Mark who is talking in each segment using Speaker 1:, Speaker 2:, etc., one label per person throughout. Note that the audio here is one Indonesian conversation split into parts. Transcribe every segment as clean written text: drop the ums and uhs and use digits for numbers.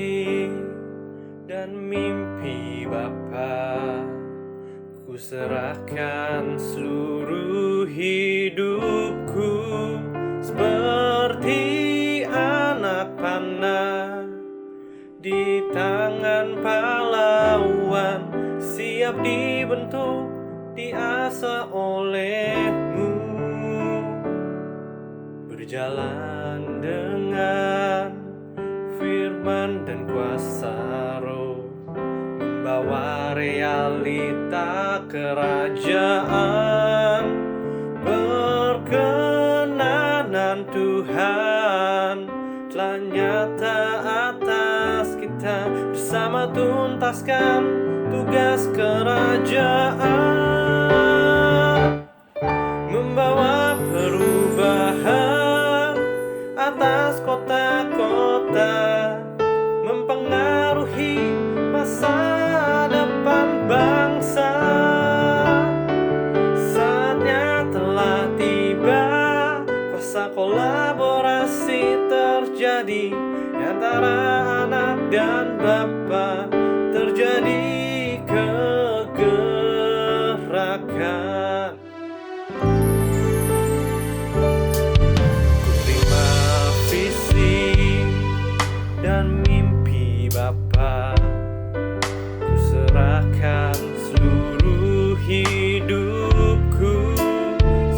Speaker 1: visi dan mimpi Bapa, ku serahkan seluruh hidupku seperti anak panah di tangan pahlawan, siap dibentuk, diasah olehmu, berjalan dengan firman dan kuasa Roh, membawa realita kerajaan, perkenanan Tuhan telah nyata atas kita, bersama tuntaskan tugas kerajaan, membawa perubahan atas kota-kota, mempengaruhi masa depan bangsa. Saatnya telah tiba, kuasa kolaborasi terjadi antara anak dan Bapa, terjadi kegerakan. Terima visi dan mimpi Bapa, ku serahkan seluruh hidupku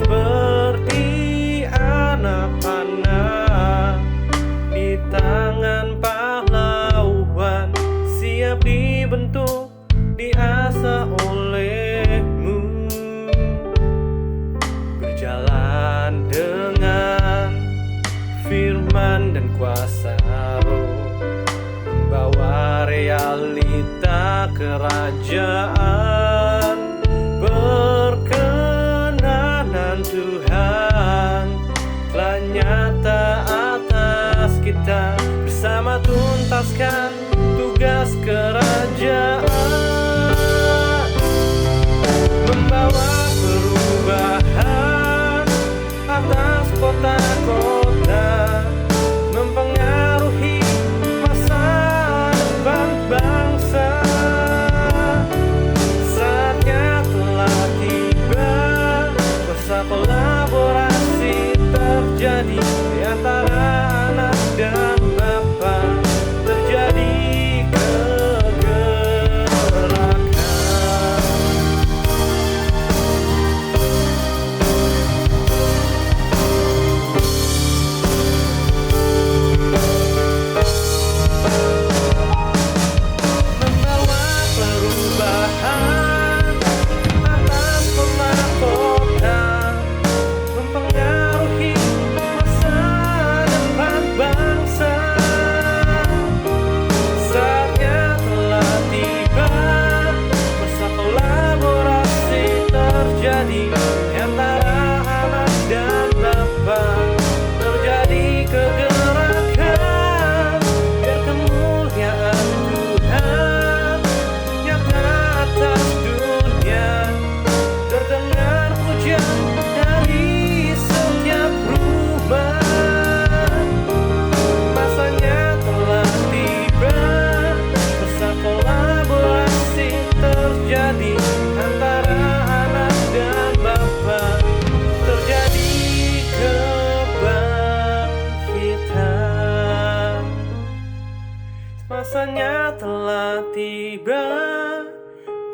Speaker 1: seperti anak panah di tangan pahlawan, siap dibentuk, diasah olehmu, berjalan dengan firman dan kuasa Roh, membawa realita kerajaan, perkenanan Tuhan telah nyata atas kita, bersama tuntaskan tugas kerajaan, membawa perubahan atas kota-kota, mempengaruhi masa depan bangsa. Saatnya telah tiba, kuasa kolaborasi terjadi di antara anak dan Bapa, terjadi kegerakan. Membawa perubahan atas kota-kota, mempengaruhi masa depan bangsa. Saatnya telah tiba, masa kolaborasi terjadi antara anak dan Bapa, terjadi kegerakan, biar kemuliaan Tuhan nyata atas dunia, terdengar pujian dari setiap rumah. Masanya telah tiba, masa kolaborasi terjadi antara anak dan Bapa, terjadi kebangkitan. Masanya telah tiba,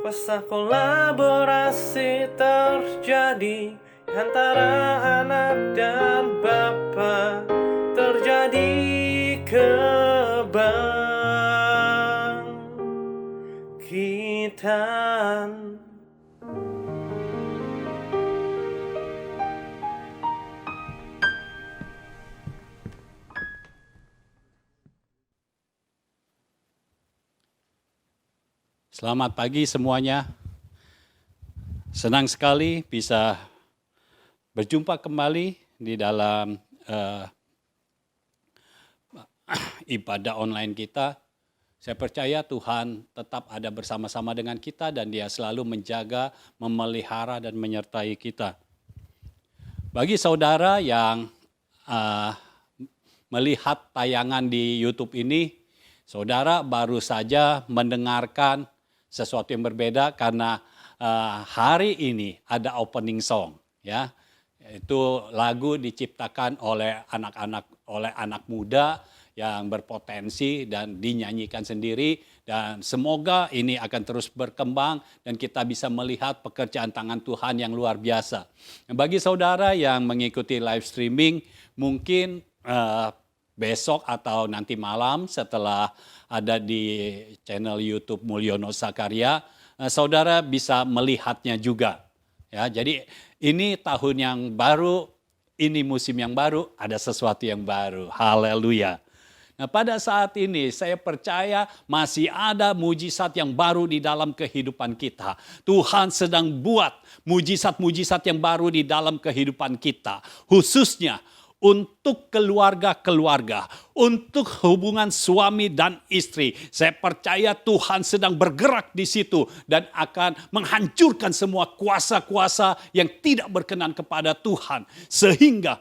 Speaker 1: kuasa kolaborasi terjadi antara anak dan Bapa, terjadi kebangkitan.
Speaker 2: Selamat pagi semuanya. Senang sekali bisa berjumpa kembali di dalam ibadah online kita. Saya percaya Tuhan tetap ada bersama-sama dengan kita dan Dia selalu menjaga, memelihara dan menyertai kita. Bagi saudara yang melihat tayangan di YouTube ini, Saudara baru saja mendengarkan sesuatu yang berbeda karena hari ini ada opening song, ya. Itu lagu diciptakan oleh anak muda yang berpotensi dan dinyanyikan sendiri, dan semoga ini akan terus berkembang dan kita bisa melihat pekerjaan tangan Tuhan yang luar biasa. Bagi saudara yang mengikuti live streaming, mungkin besok atau nanti malam setelah ada di channel YouTube Mulyono Sakarya, saudara bisa melihatnya juga. Ya, jadi ini tahun yang baru, ini musim yang baru, ada sesuatu yang baru. Haleluya. Nah, pada saat ini saya percaya masih ada mujizat yang baru di dalam kehidupan kita. Tuhan sedang buat mujizat-mujizat yang baru di dalam kehidupan kita. Khususnya untuk keluarga-keluarga, untuk hubungan suami dan istri. Saya percaya Tuhan sedang bergerak di situ dan akan menghancurkan semua kuasa-kuasa yang tidak berkenan kepada Tuhan. Sehingga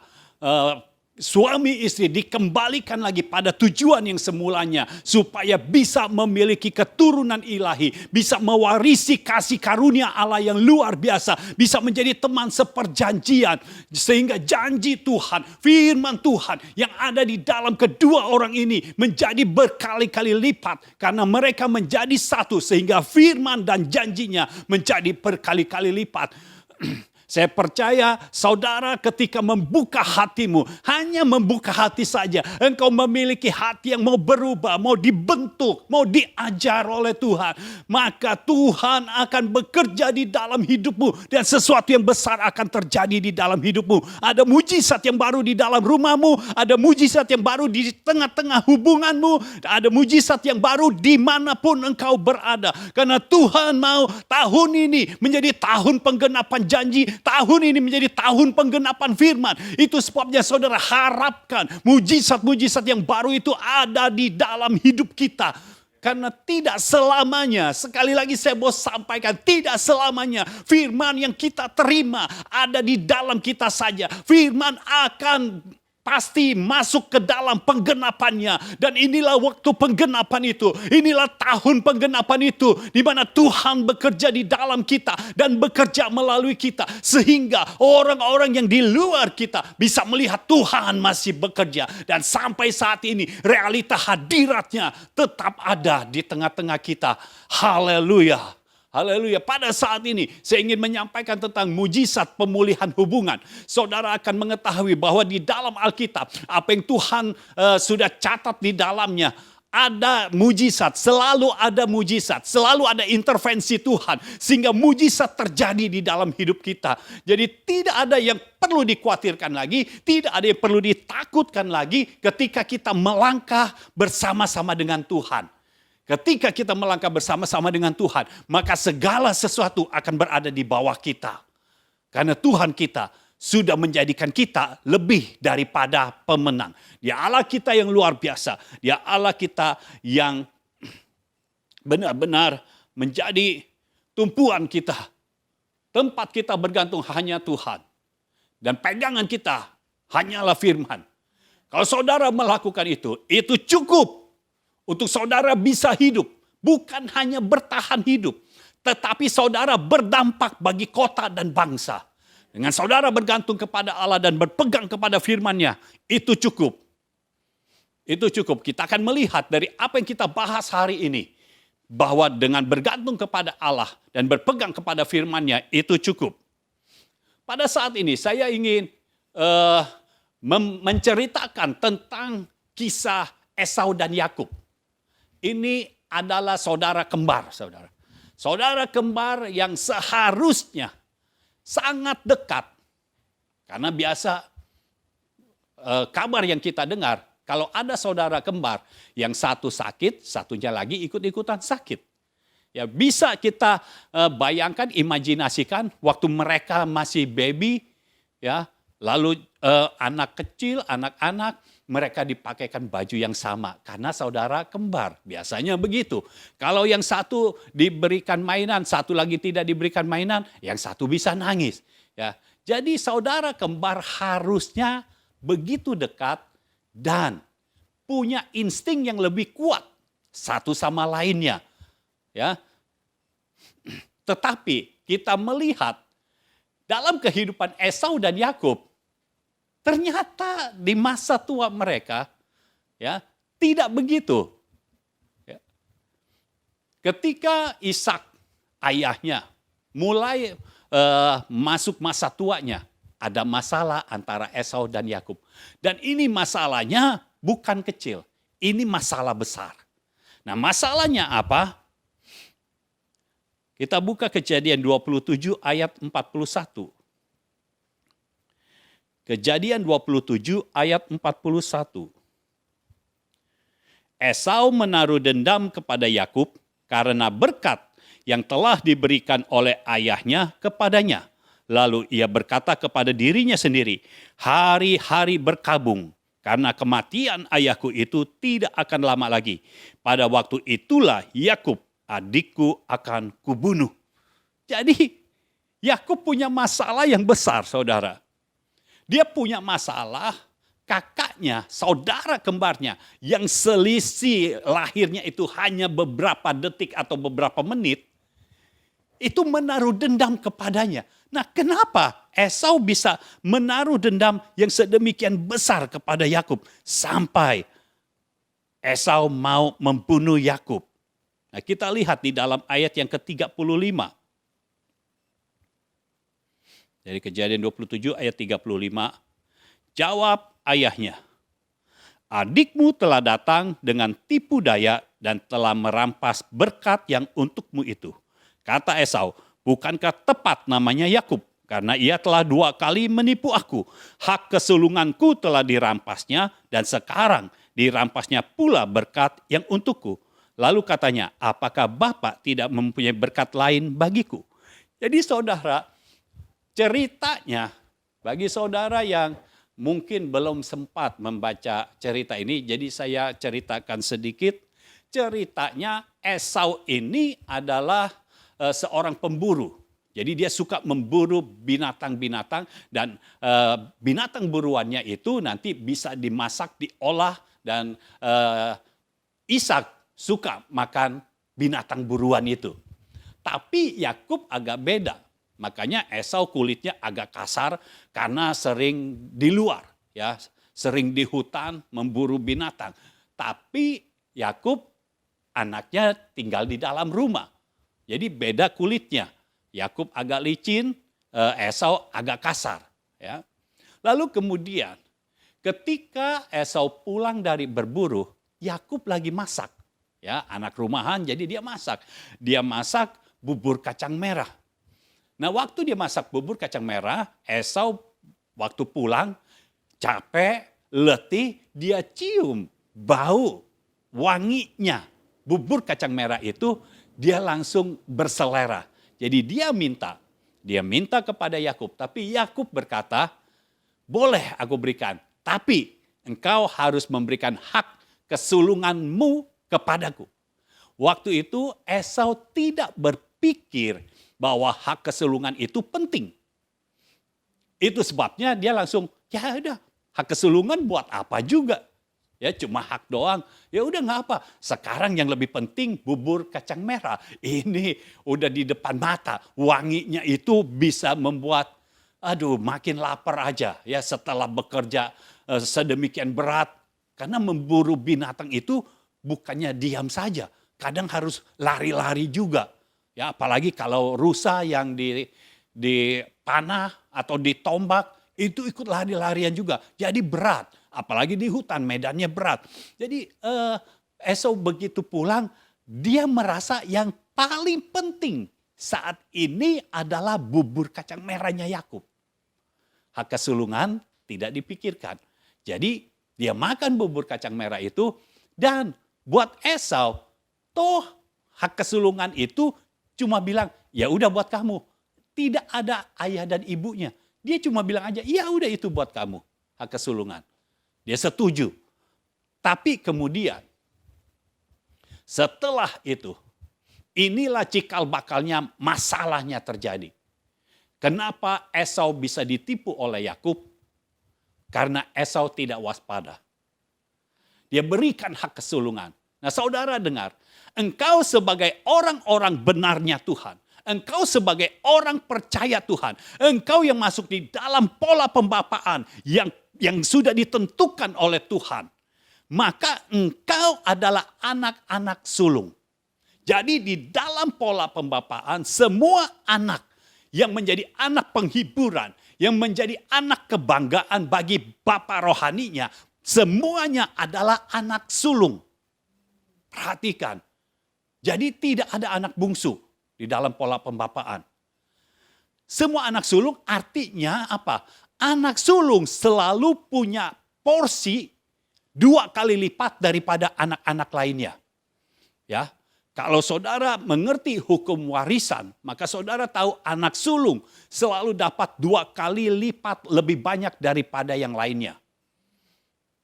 Speaker 2: suami istri dikembalikan lagi pada tujuan yang semulanya, supaya bisa memiliki keturunan ilahi, bisa mewarisi kasih karunia Allah yang luar biasa, bisa menjadi teman seperjanjian, sehingga janji Tuhan, firman Tuhan yang ada di dalam kedua orang ini menjadi berkali-kali lipat karena mereka menjadi satu, sehingga firman dan janjinya menjadi berkali-kali lipat. Saya percaya saudara ketika membuka hatimu, hanya membuka hati saja, engkau memiliki hati yang mau berubah, mau dibentuk, mau diajar oleh Tuhan. Maka Tuhan akan bekerja di dalam hidupmu dan sesuatu yang besar akan terjadi di dalam hidupmu. Ada mujizat yang baru di dalam rumahmu, ada mujizat yang baru di tengah-tengah hubunganmu, ada mujizat yang baru dimanapun engkau berada. Karena Tuhan mau tahun ini menjadi tahun penggenapan janji, tahun ini menjadi tahun penggenapan firman. Itu sebabnya saudara harapkan mujizat-mujizat yang baru itu ada di dalam hidup kita. Karena tidak selamanya, sekali lagi saya mau sampaikan, tidak selamanya firman yang kita terima ada di dalam kita saja. Firman akan pasti masuk ke dalam penggenapannya. Dan inilah waktu penggenapan itu. Inilah tahun penggenapan itu. Di mana Tuhan bekerja di dalam kita. Dan bekerja melalui kita. Sehingga orang-orang yang di luar kita bisa melihat Tuhan masih bekerja. Dan sampai saat ini realita hadiratnya tetap ada di tengah-tengah kita. Haleluya. Haleluya. Pada saat ini saya ingin menyampaikan tentang mujizat pemulihan hubungan. Saudara akan mengetahui bahwa di dalam Alkitab, apa yang Tuhan sudah catat di dalamnya, ada mujizat, selalu ada mujizat, selalu ada intervensi Tuhan. Sehingga mujizat terjadi di dalam hidup kita. Jadi tidak ada yang perlu dikhawatirkan lagi, tidak ada yang perlu ditakutkan lagi ketika kita melangkah bersama-sama dengan Tuhan. Ketika kita melangkah bersama-sama dengan Tuhan, maka segala sesuatu akan berada di bawah kita. Karena Tuhan kita sudah menjadikan kita lebih daripada pemenang. Dia Allah kita yang luar biasa. Dia Allah kita yang benar-benar menjadi tumpuan kita. Tempat kita bergantung hanya Tuhan. Dan pegangan kita hanyalah firman. Kalau saudara melakukan itu cukup. Untuk saudara bisa hidup, bukan hanya bertahan hidup, tetapi saudara berdampak bagi kota dan bangsa. Dengan saudara bergantung kepada Allah dan berpegang kepada firman-Nya, itu cukup. Itu cukup. Kita akan melihat dari apa yang kita bahas hari ini, bahwa dengan bergantung kepada Allah dan berpegang kepada firman-Nya, itu cukup. Pada saat ini saya ingin menceritakan tentang kisah Esau dan Yakub. Ini adalah saudara kembar, saudara. Saudara kembar yang seharusnya sangat dekat. Karena biasa kabar yang kita dengar, kalau ada saudara kembar yang satu sakit, satunya lagi ikut-ikutan sakit. Ya bisa kita bayangkan, imajinasikan waktu mereka masih baby, ya, lalu anak kecil, anak-anak, mereka dipakaikan baju yang sama karena saudara kembar. Biasanya begitu. Kalau yang satu diberikan mainan, satu lagi tidak diberikan mainan, yang satu bisa nangis. Ya, jadi saudara kembar harusnya begitu dekat dan punya insting yang lebih kuat satu sama lainnya. Ya. Tetapi kita melihat dalam kehidupan Esau dan Yakub, ternyata di masa tua mereka ya tidak begitu. Ya. Ketika Ishak ayahnya mulai masuk masa tuanya, ada masalah antara Esau dan Yakub. Dan ini masalahnya bukan kecil, ini masalah besar. Nah, masalahnya apa? Kita buka Kejadian 27 ayat 41. Kejadian 27 ayat 41. Esau menaruh dendam kepada Yakub karena berkat yang telah diberikan oleh ayahnya kepadanya. Lalu ia berkata kepada dirinya sendiri, hari-hari berkabung karena kematian ayahku itu tidak akan lama lagi. Pada waktu itulah Yakub, adikku, akan kubunuh. Jadi Yakub punya masalah yang besar, saudara. Dia punya masalah kakaknya, saudara kembarnya yang selisih lahirnya itu hanya beberapa detik atau beberapa menit, itu menaruh dendam kepadanya. Nah, kenapa Esau bisa menaruh dendam yang sedemikian besar kepada Yakub sampai Esau mau membunuh Yakub? Nah, kita lihat di dalam ayat yang ke-35. Dari Kejadian 27 ayat 35. Jawab ayahnya, adikmu telah datang dengan tipu daya dan telah merampas berkat yang untukmu itu. Kata Esau, bukankah tepat namanya Yakub? Karena ia telah 2 kali menipu aku. Hak kesulunganku telah dirampasnya dan sekarang dirampasnya pula berkat yang untukku. Lalu katanya, apakah Bapak tidak mempunyai berkat lain bagiku? Jadi saudara, ceritanya bagi saudara yang mungkin belum sempat membaca cerita ini, jadi saya ceritakan sedikit. Ceritanya Esau ini adalah seorang pemburu. Jadi dia suka memburu binatang-binatang dan binatang buruannya itu nanti bisa dimasak, diolah dan Ishak suka makan binatang buruan itu. Tapi Yakub agak beda. Makanya Esau kulitnya agak kasar karena sering di luar, ya, sering di hutan memburu binatang. Tapi Yakub anaknya tinggal di dalam rumah. Jadi beda kulitnya. Yakub agak licin, Esau agak kasar. Ya. Lalu kemudian ketika Esau pulang dari berburu, Yakub lagi masak. Ya, anak rumahan jadi dia masak. Dia masak bubur kacang merah. Nah, waktu dia masak bubur kacang merah, Esau waktu pulang capek, letih, dia cium bau wanginya bubur kacang merah itu, dia langsung berselera. Jadi dia minta kepada Yakub, tapi Yakub berkata, boleh aku berikan, tapi engkau harus memberikan hak kesulunganmu kepadaku. Waktu itu Esau tidak berpikir bahwa hak kesulungan itu penting. Itu sebabnya dia langsung, ya udah, hak kesulungan buat apa juga? Ya cuma hak doang, ya udah nggak apa. Sekarang yang lebih penting bubur kacang merah. Ini udah di depan mata, wanginya itu bisa membuat, aduh makin lapar aja. Ya setelah bekerja sedemikian berat, karena memburu binatang itu bukannya diam saja, kadang harus lari-lari juga. Ya apalagi kalau rusa yang dipanah atau ditombak, itu ikut lari-larian juga. Jadi berat. Apalagi di hutan, medannya berat. Jadi Esau begitu pulang, dia merasa yang paling penting saat ini adalah bubur kacang merahnya Yakub. Hak kesulungan tidak dipikirkan. Jadi dia makan bubur kacang merah itu, dan buat Esau, toh hak kesulungan itu cuma bilang, ya udah buat kamu. Tidak ada ayah dan ibunya. Dia cuma bilang aja, ya udah itu buat kamu, hak kesulungan. Dia setuju. Tapi kemudian setelah itu, inilah cikal bakalnya masalahnya terjadi. Kenapa Esau bisa ditipu oleh Yakub? Karena Esau tidak waspada. Dia berikan hak kesulungan. Nah saudara dengar, engkau sebagai orang-orang benarnya Tuhan, engkau sebagai orang percaya Tuhan, engkau yang masuk di dalam pola pembapaan yang sudah ditentukan oleh Tuhan, maka engkau adalah anak-anak sulung. Jadi di dalam pola pembapaan, semua anak yang menjadi anak penghiburan, yang menjadi anak kebanggaan bagi bapa rohaninya, semuanya adalah anak sulung. Perhatikan, jadi tidak ada anak bungsu di dalam pola pembapaan. Semua anak sulung artinya apa? Anak sulung selalu punya porsi 2 kali lipat daripada anak-anak lainnya. Ya, kalau saudara mengerti hukum warisan, maka saudara tahu anak sulung selalu dapat 2 kali lipat lebih banyak daripada yang lainnya.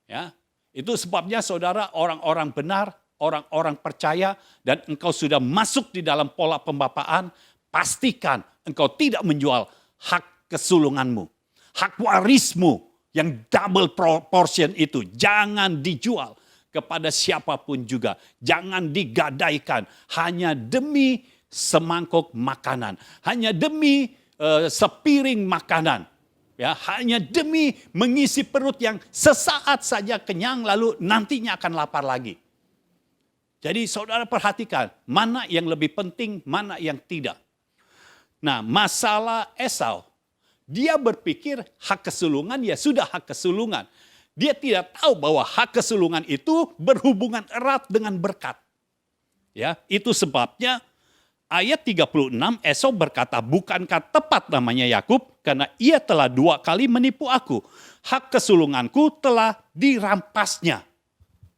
Speaker 2: Ya, itu sebabnya saudara orang-orang benar, orang-orang percaya, dan engkau sudah masuk di dalam pola pembapaan, pastikan engkau tidak menjual hak kesulunganmu. Hak warismu yang double portion itu jangan dijual kepada siapapun juga. Jangan digadaikan hanya demi semangkuk makanan. Hanya demi sepiring makanan. Ya, hanya demi mengisi perut yang sesaat saja kenyang lalu nantinya akan lapar lagi. Jadi saudara perhatikan mana yang lebih penting, mana yang tidak. Nah, masalah Esau, dia berpikir hak kesulungan ya sudah hak kesulungan. Dia tidak tahu bahwa hak kesulungan itu berhubungan erat dengan berkat. Ya, itu sebabnya ayat 36 Esau berkata, bukankah tepat namanya Yakub karena ia telah 2 kali menipu aku. Hak kesulunganku telah dirampasnya.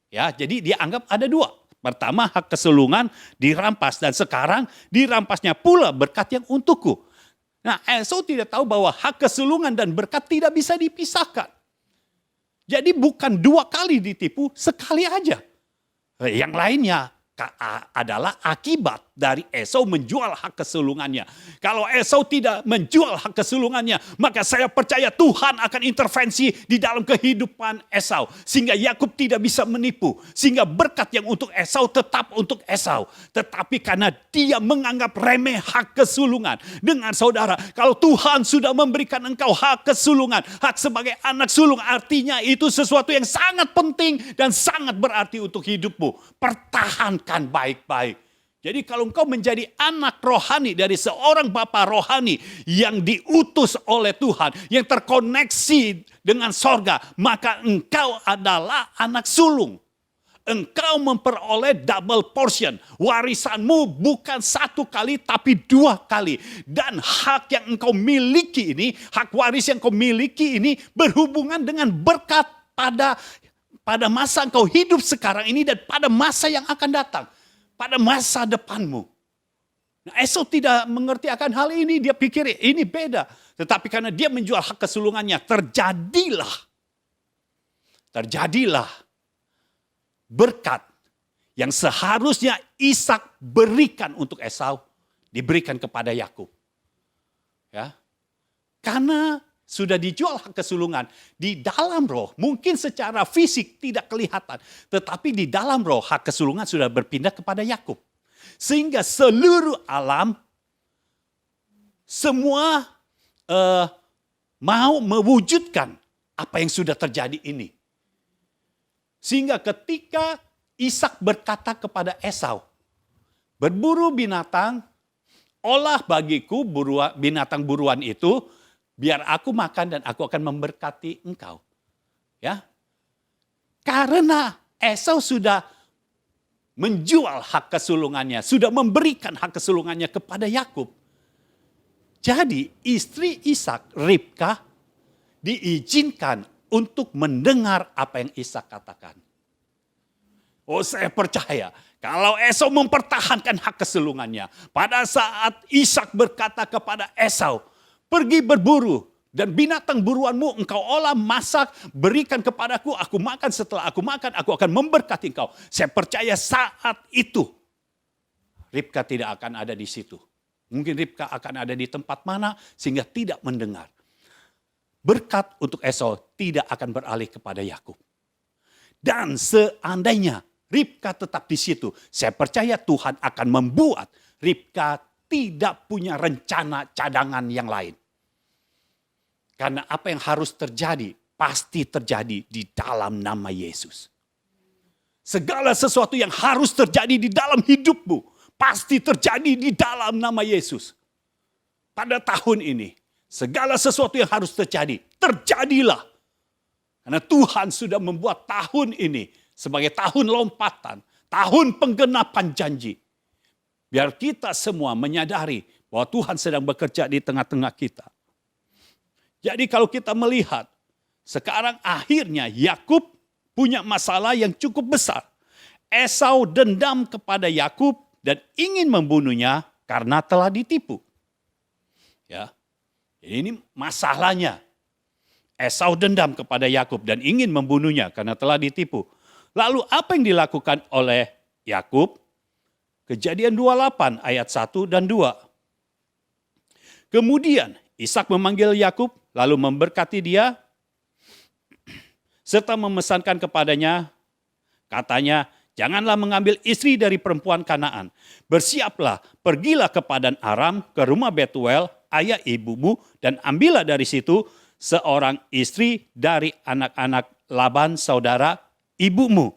Speaker 2: Ya, jadi dia anggap ada 2. Pertama hak kesulungan dirampas dan sekarang dirampasnya pula berkat yang untukku. Nah, Esau tidak tahu bahwa hak kesulungan dan berkat tidak bisa dipisahkan. Jadi bukan 2 kali ditipu, sekali aja. Yang lainnya adalah akibat dari Esau menjual hak kesulungannya. Kalau Esau tidak menjual hak kesulungannya, maka saya percaya Tuhan akan intervensi di dalam kehidupan Esau. Sehingga Yakub tidak bisa menipu. Sehingga berkat yang untuk Esau tetap untuk Esau. Tetapi karena dia menganggap remeh hak kesulungan. Dengan saudara, kalau Tuhan sudah memberikan engkau hak kesulungan, hak sebagai anak sulung, artinya itu sesuatu yang sangat penting dan sangat berarti untuk hidupmu. Pertahankan baik-baik. Jadi kalau engkau menjadi anak rohani dari seorang bapa rohani yang diutus oleh Tuhan, yang terkoneksi dengan sorga, maka engkau adalah anak sulung. Engkau memperoleh double portion. Warisanmu bukan 1 kali tapi 2 kali. Dan hak yang engkau miliki ini, hak waris yang engkau miliki ini berhubungan dengan berkat pada masa engkau hidup sekarang ini dan pada masa yang akan datang. Pada masa depanmu. Nah, Esau tidak mengerti akan hal ini. Dia pikir ini beda. Tetapi karena dia menjual hak kesulungannya, terjadilah berkat yang seharusnya Ishak berikan untuk Esau, diberikan kepada Yakub. Ya, karena sudah dijual hak kesulungan di dalam roh, mungkin secara fisik tidak kelihatan, tetapi di dalam roh hak kesulungan sudah berpindah kepada Yakub. Sehingga seluruh alam semua mau mewujudkan apa yang sudah terjadi ini. Sehingga ketika Ishak berkata kepada Esau, berburu binatang, olah bagiku binatang buruan itu, biar aku makan dan aku akan memberkati engkau. Ya. Karena Esau sudah menjual hak kesulungannya, sudah memberikan hak kesulungannya kepada Yakub. Jadi istri Ishak, Ribka, diizinkan untuk mendengar apa yang Ishak katakan. Oh, saya percaya kalau Esau mempertahankan hak kesulungannya, pada saat Ishak berkata kepada Esau, pergi berburu dan binatang buruanmu engkau olah, masak, berikan kepadaku, aku makan, setelah aku makan aku akan memberkati engkau. Saya percaya saat itu Ribka tidak akan ada di situ. Mungkin Ribka akan ada di tempat mana sehingga tidak mendengar. Berkat untuk Esau tidak akan beralih kepada Yakub. Dan seandainya Ribka tetap di situ. Saya percaya Tuhan akan membuat Ribka tidak punya rencana cadangan yang lain. Karena apa yang harus terjadi, pasti terjadi di dalam nama Yesus. Segala sesuatu yang harus terjadi di dalam hidupmu, pasti terjadi di dalam nama Yesus. Pada tahun ini, segala sesuatu yang harus terjadi, terjadilah. Karena Tuhan sudah membuat tahun ini sebagai tahun lompatan, tahun penggenapan janji. Biar kita semua menyadari bahwa Tuhan sedang bekerja di tengah-tengah kita. Jadi kalau kita melihat, sekarang akhirnya Yakub punya masalah yang cukup besar. Esau dendam kepada Yakub dan ingin membunuhnya karena telah ditipu. Ya, ini masalahnya. Esau dendam kepada Yakub dan ingin membunuhnya karena telah ditipu. Lalu apa yang dilakukan oleh Yakub? Kejadian 28 ayat 1 dan 2. Kemudian Ishak memanggil Yakub lalu memberkati dia serta memesankan kepadanya, katanya, janganlah mengambil istri dari perempuan Kanaan. Bersiaplah, pergilah ke Padan Aram, ke rumah Betuel, ayah ibumu, dan ambillah dari situ seorang istri dari anak-anak Laban, saudara ibumu.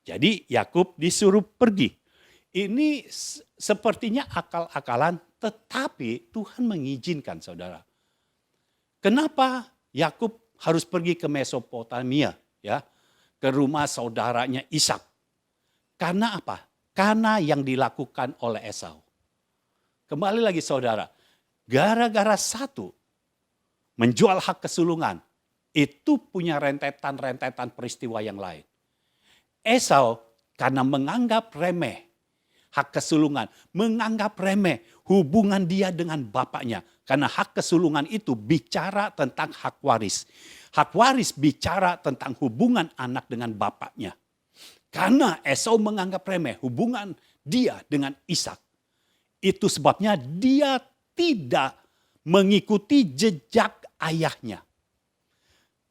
Speaker 2: Jadi Yakub disuruh pergi. Ini sepertinya akal-akalan, tetapi Tuhan mengizinkan, saudara. Kenapa Yakub harus pergi ke Mesopotamia, ya, ke rumah saudaranya Ishak? Karena apa? Karena yang dilakukan oleh Esau. Kembali lagi saudara, gara-gara satu menjual hak kesulungan, itu punya rentetan-rentetan peristiwa yang lain. Esau karena menganggap remeh hak kesulungan, menganggap remeh hubungan dia dengan bapaknya. Karena hak kesulungan itu bicara tentang hak waris. Hak waris bicara tentang hubungan anak dengan bapaknya. Karena Esau menganggap remeh hubungan dia dengan Ishak. Itu sebabnya dia tidak mengikuti jejak ayahnya.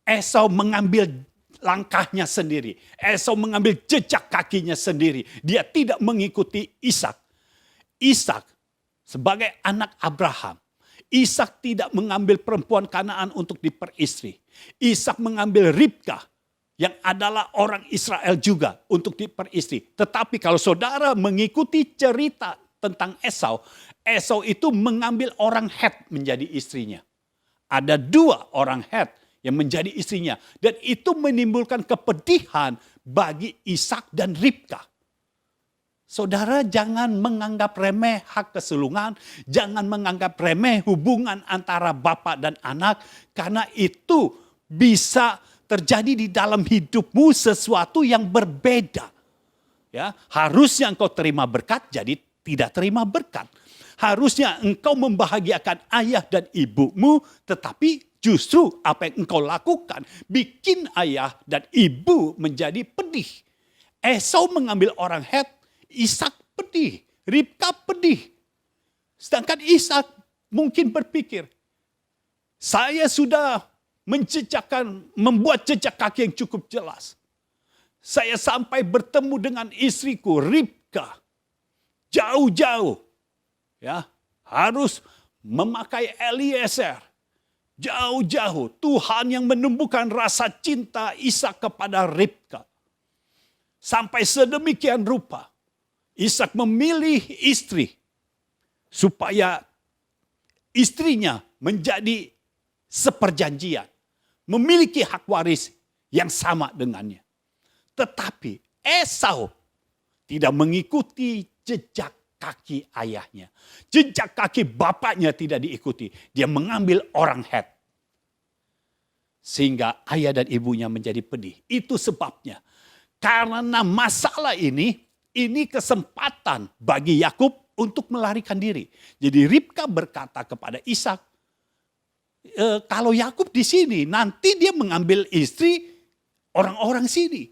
Speaker 2: Esau mengambil langkahnya sendiri. Esau mengambil jejak kakinya sendiri. Dia tidak mengikuti Ishak. Ishak sebagai anak Abraham. Ishak tidak mengambil perempuan Kanaan untuk diperistri. Ishak mengambil Ribka yang adalah orang Israel juga untuk diperistri. Tetapi kalau saudara mengikuti cerita tentang Esau, Esau itu mengambil orang Het menjadi istrinya. Ada 2 orang Het yang menjadi istrinya. Dan itu menimbulkan kepedihan bagi Ishak dan Ribka. Saudara jangan menganggap remeh hak kesulungan, jangan menganggap remeh hubungan antara bapak dan anak, karena itu bisa terjadi di dalam hidupmu sesuatu yang berbeda. Ya, harusnya engkau terima berkat, jadi tidak terima berkat. Harusnya engkau membahagiakan ayah dan ibumu, tetapi justru apa yang engkau lakukan bikin ayah dan ibu menjadi pedih. Esau mengambil orang Het, Ishak pedih, Ribka pedih. Sedangkan Ishak mungkin berpikir, saya sudah membuat jejak kaki yang cukup jelas. Saya sampai bertemu dengan istriku Ribka jauh-jauh, ya, harus memakai Eliezer jauh-jauh. Tuhan yang menumbuhkan rasa cinta Ishak kepada Ribka sampai sedemikian rupa. Ishak memilih istri supaya istrinya menjadi seperjanjian, memiliki hak waris yang sama dengannya. Tetapi Esau tidak mengikuti jejak kaki ayahnya. Jejak kaki bapaknya tidak diikuti. Dia mengambil orang Het. Sehingga ayah dan ibunya menjadi pedih. Itu sebabnya. Karena masalah ini kesempatan bagi Yakub untuk melarikan diri. Jadi Ribka berkata kepada Ishak, kalau Yakub di sini nanti dia mengambil istri orang-orang sini.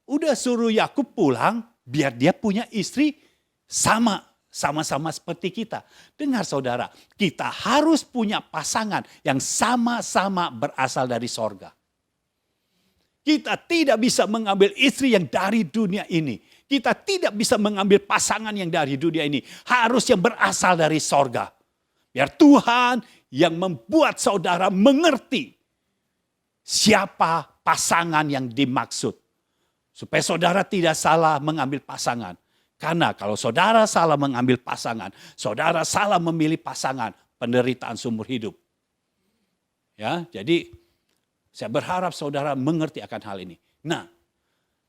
Speaker 2: Udah suruh Yakub pulang biar dia punya istri sama-sama seperti kita. Dengar saudara, kita harus punya pasangan yang sama-sama berasal dari sorga.
Speaker 3: Kita tidak bisa mengambil istri yang dari dunia ini. Kita tidak bisa mengambil pasangan yang dari dunia ini. Harus yang berasal dari sorga. Biar Tuhan yang membuat saudara mengerti siapa pasangan yang dimaksud. Supaya saudara tidak salah mengambil pasangan. Karena kalau saudara salah mengambil pasangan, saudara salah memilih pasangan, penderitaan seumur hidup. Ya, jadi saya berharap saudara mengerti akan hal ini. Nah,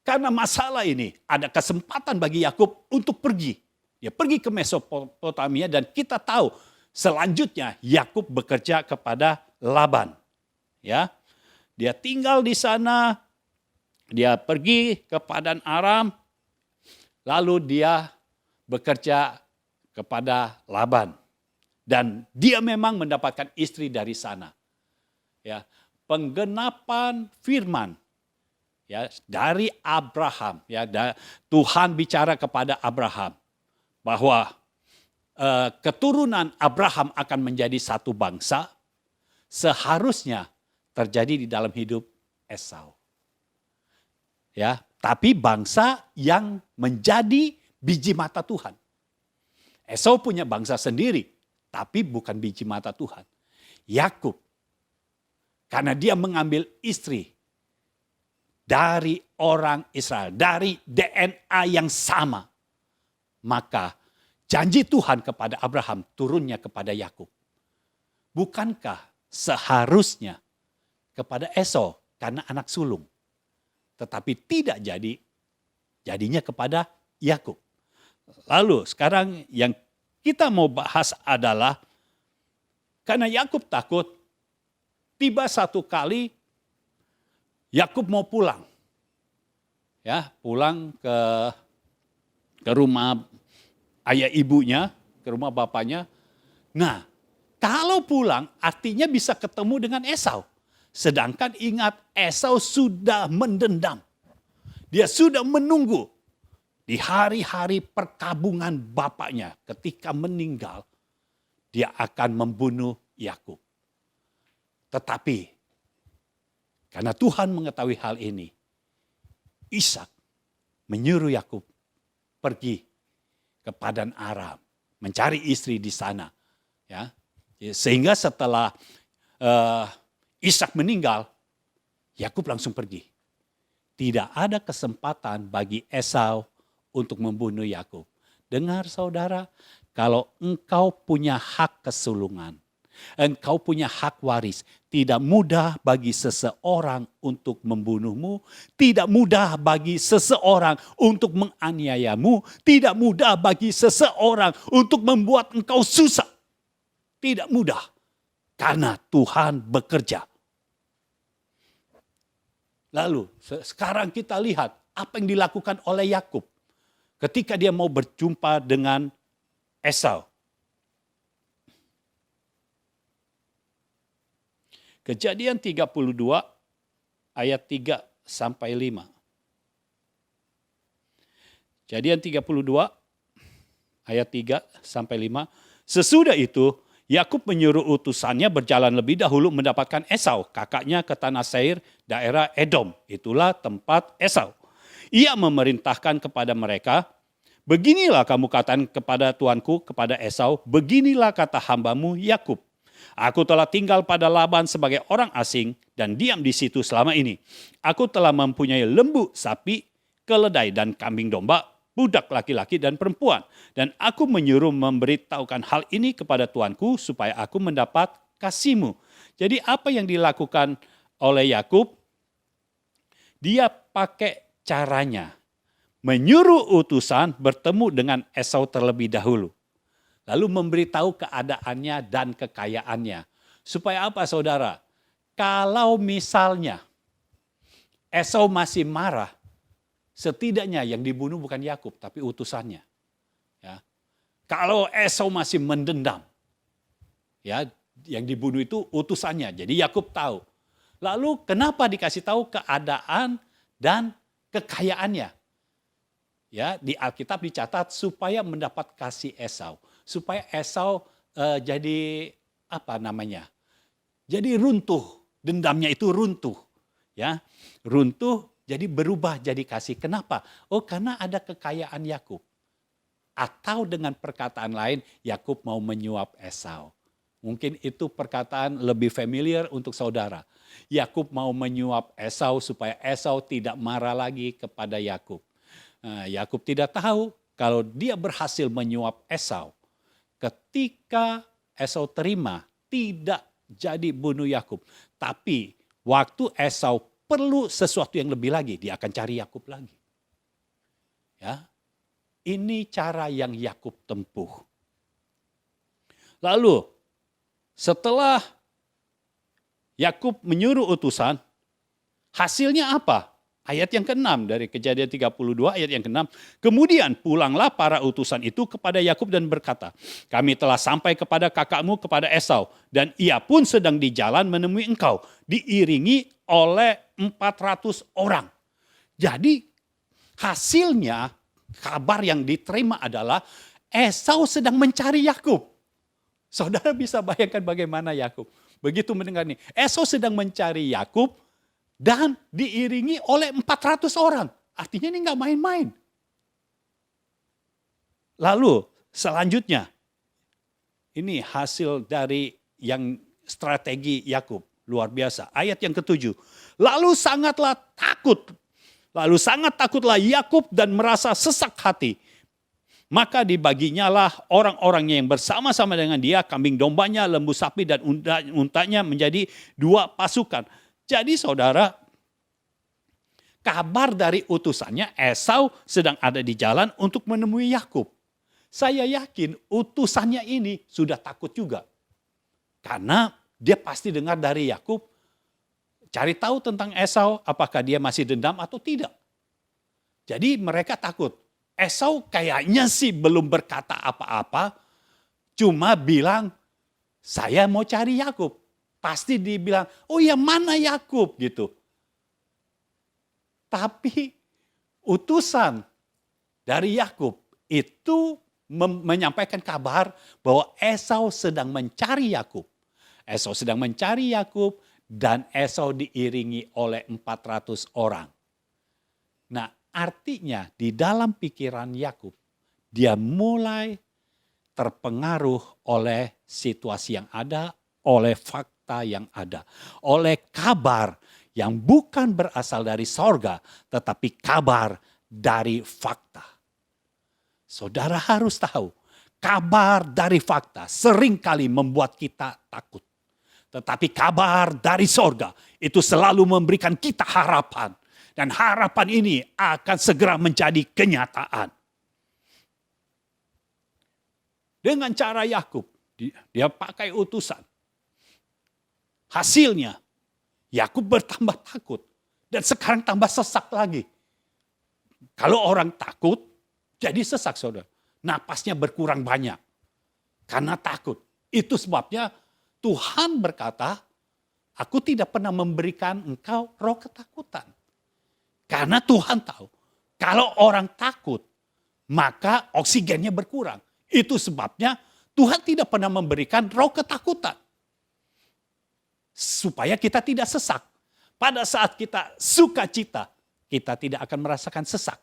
Speaker 3: karena masalah ini ada kesempatan bagi Yakub untuk pergi. Dia pergi ke Mesopotamia dan kita tahu selanjutnya Yakub bekerja kepada Laban. Ya, dia tinggal di sana, dia pergi ke Padan Aram, lalu dia bekerja kepada Laban. Dan dia memang mendapatkan istri dari sana. Ya, penggenapan firman ya dari Abraham ya, Tuhan bicara kepada Abraham bahwa keturunan Abraham akan menjadi satu bangsa, seharusnya terjadi di dalam hidup Esau. Ya, tapi bangsa yang menjadi biji mata Tuhan. Esau punya bangsa sendiri, tapi bukan biji mata Tuhan. Yakub, karena dia mengambil istri dari orang Israel, dari DNA yang sama, maka janji Tuhan kepada Abraham turunnya kepada Yakub. Bukankah seharusnya kepada Esau karena anak sulung? Tetapi tidak jadinya kepada Yakub. Lalu sekarang yang kita mau bahas adalah karena Yakub takut, tiba satu kali Yakub mau pulang. Ya, pulang ke rumah ayah ibunya, ke rumah bapaknya. Nah, kalau pulang artinya bisa ketemu dengan Esau. Sedangkan ingat, Esau sudah mendendam. Dia sudah menunggu di hari-hari perkabungan bapaknya. Ketika meninggal, dia akan membunuh Yakub. Tetapi karena Tuhan mengetahui hal ini, Ishak menyuruh Yakub pergi ke Padan Aram, mencari istri di sana. Ya, sehingga setelah Ishak meninggal, Yakub langsung pergi. Tidak ada kesempatan bagi Esau untuk membunuh Yakub. Dengar saudara, kalau engkau punya hak kesulungan, engkau punya hak waris, tidak mudah bagi seseorang untuk membunuhmu, tidak mudah bagi seseorang untuk menganiayamu, tidak mudah bagi seseorang untuk membuat engkau susah. Tidak mudah, karena Tuhan bekerja. Lalu sekarang kita lihat apa yang dilakukan oleh Yakub ketika dia mau berjumpa dengan Esau. Kejadian 32 ayat 3 sampai 5. Kejadian 32 ayat 3 sampai 5. Sesudah itu Yakub menyuruh utusannya berjalan lebih dahulu mendapatkan Esau, kakaknya ke tanah Seir, daerah Edom. Itulah tempat Esau. Ia memerintahkan kepada mereka, beginilah kamu katakan kepada tuanku, kepada Esau, beginilah kata hambamu Yakub. Aku telah tinggal pada Laban sebagai orang asing dan diam di situ selama ini. Aku telah mempunyai lembu, sapi, keledai dan kambing domba, budak laki-laki dan perempuan. Dan aku menyuruh memberitahukan hal ini kepada tuanku supaya aku mendapat kasihmu. Jadi apa yang dilakukan oleh Yakub? Dia pakai caranya. Menyuruh utusan bertemu dengan Esau terlebih dahulu. Lalu memberitahu keadaannya dan kekayaannya. Supaya apa saudara? Kalau misalnya Esau masih marah, setidaknya yang dibunuh bukan Yakub tapi utusannya. Ya. Kalau Esau masih mendendam, ya yang dibunuh itu utusannya. Jadi Yakub tahu. Lalu kenapa dikasih tahu keadaan dan kekayaannya? Ya, di Alkitab dicatat supaya mendapat kasih Esau, supaya Esau jadi apa namanya? Jadi runtuh, dendamnya itu runtuh. Ya, runtuh jadi berubah jadi kasih. Kenapa? Oh, karena ada kekayaan Yakub. Atau dengan perkataan lain, Yakub mau menyuap Esau. Mungkin itu perkataan lebih familiar untuk saudara. Yakub mau menyuap Esau supaya Esau tidak marah lagi kepada Yakub. Yakub tidak tahu kalau dia berhasil menyuap Esau. Ketika Esau terima, tidak jadi bunuh Yakub. Tapi waktu Esau perlu sesuatu yang lebih lagi, dia akan cari Yakub lagi. Ya, ini cara yang Yakub tempuh. Lalu setelah Yakub menyuruh utusan, hasilnya apa? Ayat yang ke-6 dari Kejadian 32 ayat yang ke-6. Kemudian pulanglah para utusan itu kepada Yakub dan berkata, kami telah sampai kepada kakakmu, kepada Esau. Dan ia pun sedang di jalan menemui engkau, diiringi oleh 400 orang. Jadi hasilnya kabar yang diterima adalah Esau sedang mencari Yakub. Saudara bisa bayangkan bagaimana Yakub. Begitu mendengar ini, Esau sedang mencari Yakub, dan diiringi oleh 400 orang. Artinya ini nggak main-main. Lalu selanjutnya, ini hasil dari yang strategi Yakub. Luar biasa. Ayat yang ke-7. Lalu sangat takutlah Yakub dan merasa sesak hati. Maka dibaginyalah orang-orangnya yang bersama-sama dengan dia, kambing dombanya, lembu sapi dan untanya menjadi 2 pasukan. Jadi saudara, kabar dari utusannya Esau sedang ada di jalan untuk menemui Yakub. Saya yakin utusannya ini sudah takut juga. Karena dia pasti dengar dari Yakub, cari tahu tentang Esau, apakah dia masih dendam atau tidak. Jadi mereka takut. Esau kayaknya sih belum berkata apa-apa, cuma bilang, saya mau cari Yakub. Pasti dibilang, oh ya mana Yakub gitu. Tapi utusan dari Yakub itu menyampaikan kabar bahwa Esau sedang mencari Yakub. Esau sedang mencari Yakub dan Esau diiringi oleh 400 orang. Nah, artinya di dalam pikiran Yakub, dia mulai terpengaruh oleh situasi yang ada, oleh fakta yang ada, oleh kabar yang bukan berasal dari sorga, tetapi kabar dari fakta. Saudara harus tahu, kabar dari fakta seringkali membuat kita takut. Tetapi kabar dari sorga itu selalu memberikan kita harapan. Dan harapan ini akan segera menjadi kenyataan. Dengan cara Yakub, dia pakai utusan. Hasilnya, Yakub bertambah takut. Dan sekarang tambah sesak lagi. Kalau orang takut, jadi sesak saudara. Napasnya berkurang banyak. Karena takut. Itu sebabnya Tuhan berkata, aku tidak pernah memberikan engkau roh ketakutan. Karena Tuhan tahu, kalau orang takut, maka oksigennya berkurang. Itu sebabnya Tuhan tidak pernah memberikan roh ketakutan. Supaya kita tidak sesak. Pada saat kita sukacita, kita tidak akan merasakan sesak.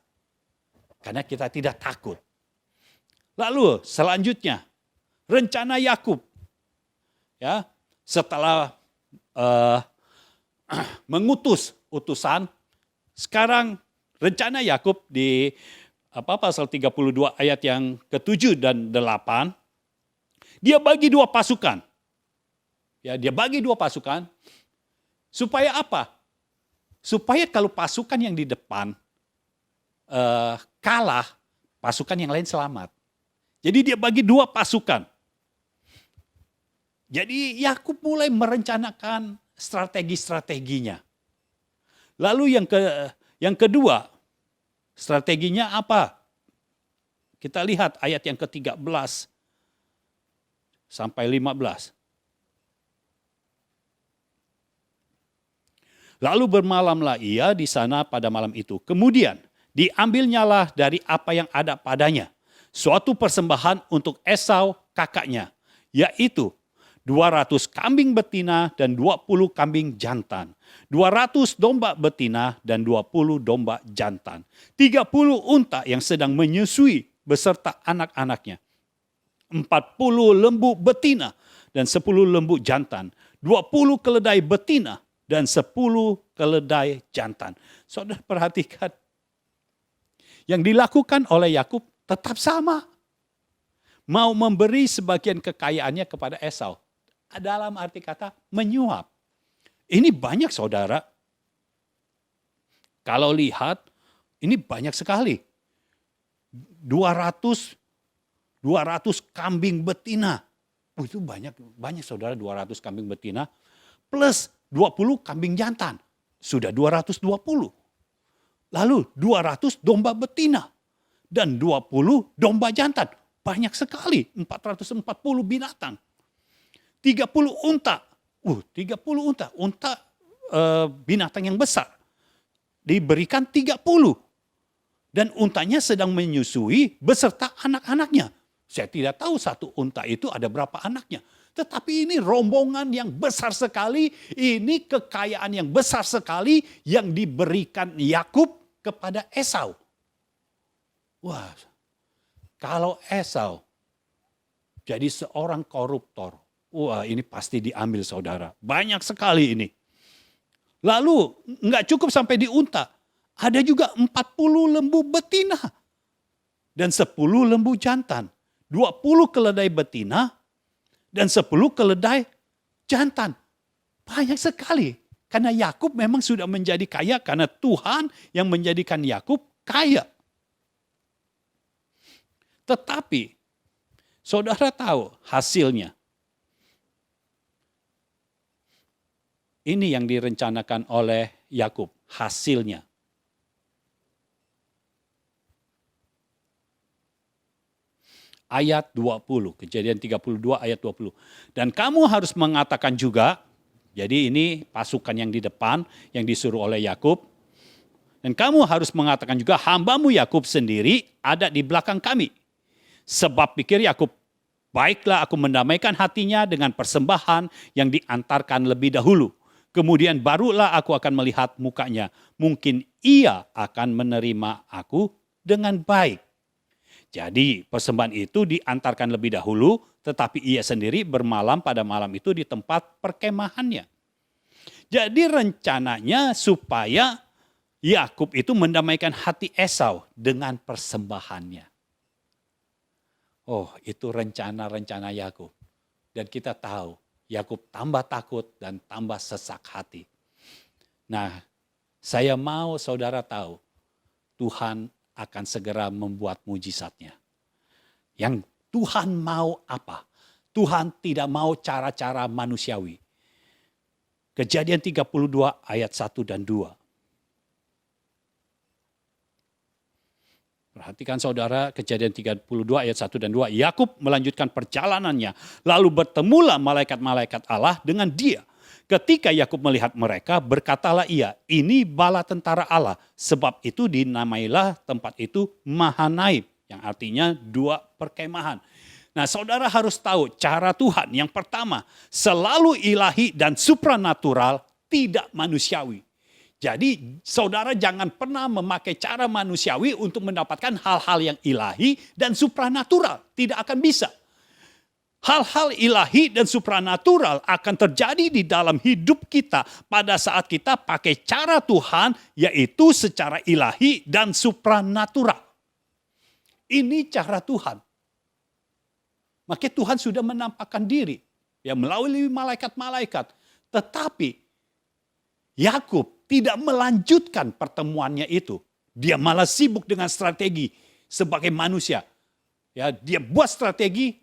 Speaker 3: Karena kita tidak takut. Lalu selanjutnya, rencana Yakub. Ya, setelah mengutus utusan, sekarang rencana Yakub di pasal 32 ayat yang ke-7 dan 8, dia bagi 2 pasukan. Ya, dia bagi 2 pasukan supaya apa? Supaya kalau pasukan yang di depan kalah, pasukan yang lain selamat. Jadi dia bagi 2 pasukan. Jadi Yakub mulai merencanakan strategi-strateginya. Lalu yang kedua, strateginya apa? Kita lihat ayat yang ke-13 sampai 15. Lalu bermalamlah ia di sana pada malam itu. Kemudian diambilnyalah dari apa yang ada padanya suatu persembahan untuk Esau kakaknya, yaitu 200 kambing betina dan 20 kambing jantan, 200 domba betina dan 20 domba jantan, 30 unta yang sedang menyusui beserta anak-anaknya, 40 lembu betina dan 10 lembu jantan, 20 keledai betina dan 10 keledai jantan. Saudara perhatikan, yang dilakukan oleh Yakub tetap sama. Mau memberi sebagian kekayaannya kepada Esau. Dalam arti kata menyuap. Ini banyak saudara. Kalau lihat, ini banyak sekali. 200 kambing betina. Itu banyak saudara, 200 kambing betina. Plus 20 kambing jantan. Sudah 220. Lalu 200 domba betina. Dan 20 domba jantan. Banyak sekali, 440 binatang. 30 unta. 30 unta. Unta binatang yang besar. Diberikan 30. Dan untanya sedang menyusui beserta anak-anaknya. Saya tidak tahu satu unta itu ada berapa anaknya. Tetapi ini rombongan yang besar sekali. Ini kekayaan yang besar sekali yang diberikan Yakub kepada Esau. Wah, kalau Esau jadi seorang koruptor, wah ini pasti diambil saudara. Banyak sekali ini. Lalu nggak cukup sampai di unta. Ada juga 40 lembu betina. Dan 10 lembu jantan. 20 keledai betina. Dan 10 keledai jantan. Banyak sekali. Karena Yakub memang sudah menjadi kaya. Karena Tuhan yang menjadikan Yakub kaya. Tetapi saudara tahu hasilnya. Ini yang direncanakan oleh Yakub, hasilnya. Ayat 20, Kejadian 32 ayat 20. Dan kamu harus mengatakan juga, jadi ini pasukan yang di depan yang disuruh oleh Yakub. Dan kamu harus mengatakan juga, hambamu Yakub sendiri ada di belakang kami. Sebab pikir Yakub, baiklah aku mendamaikan hatinya dengan persembahan yang diantarkan lebih dahulu. Kemudian barulah aku akan melihat mukanya. Mungkin ia akan menerima aku dengan baik. Jadi persembahan itu diantarkan lebih dahulu, tetapi ia sendiri bermalam pada malam itu di tempat perkemahannya. Jadi rencananya supaya Yakub itu mendamaikan hati Esau dengan persembahannya. Oh, itu rencana-rencana Yakub. Dan kita tahu, Yakub tambah takut dan tambah sesak hati. Nah, saya mau saudara tahu, Tuhan akan segera membuat mujizatnya. Yang Tuhan mau apa? Tuhan tidak mau cara-cara manusiawi. Kejadian 32 ayat 1 dan 2. Perhatikan saudara, Kejadian 32 ayat 1 dan 2. Yakub melanjutkan perjalanannya, lalu bertemulah malaikat-malaikat Allah dengan dia. Ketika Yakub melihat mereka, berkatalah ia, ini bala tentara Allah. Sebab itu dinamailah tempat itu Mahanaim, yang artinya 2 perkemahan. Nah, saudara harus tahu cara Tuhan yang pertama, selalu ilahi dan supranatural, tidak manusiawi. Jadi saudara jangan pernah memakai cara manusiawi untuk mendapatkan hal-hal yang ilahi dan supranatural. Tidak akan bisa. Hal-hal ilahi dan supranatural akan terjadi di dalam hidup kita pada saat kita pakai cara Tuhan, yaitu secara ilahi dan supranatural. Ini cara Tuhan. Makanya Tuhan sudah menampakkan diri ya melalui malaikat-malaikat. Tetapi Yakub tidak melanjutkan pertemuannya itu. Dia malah sibuk dengan strategi sebagai manusia. Ya, dia buat strategi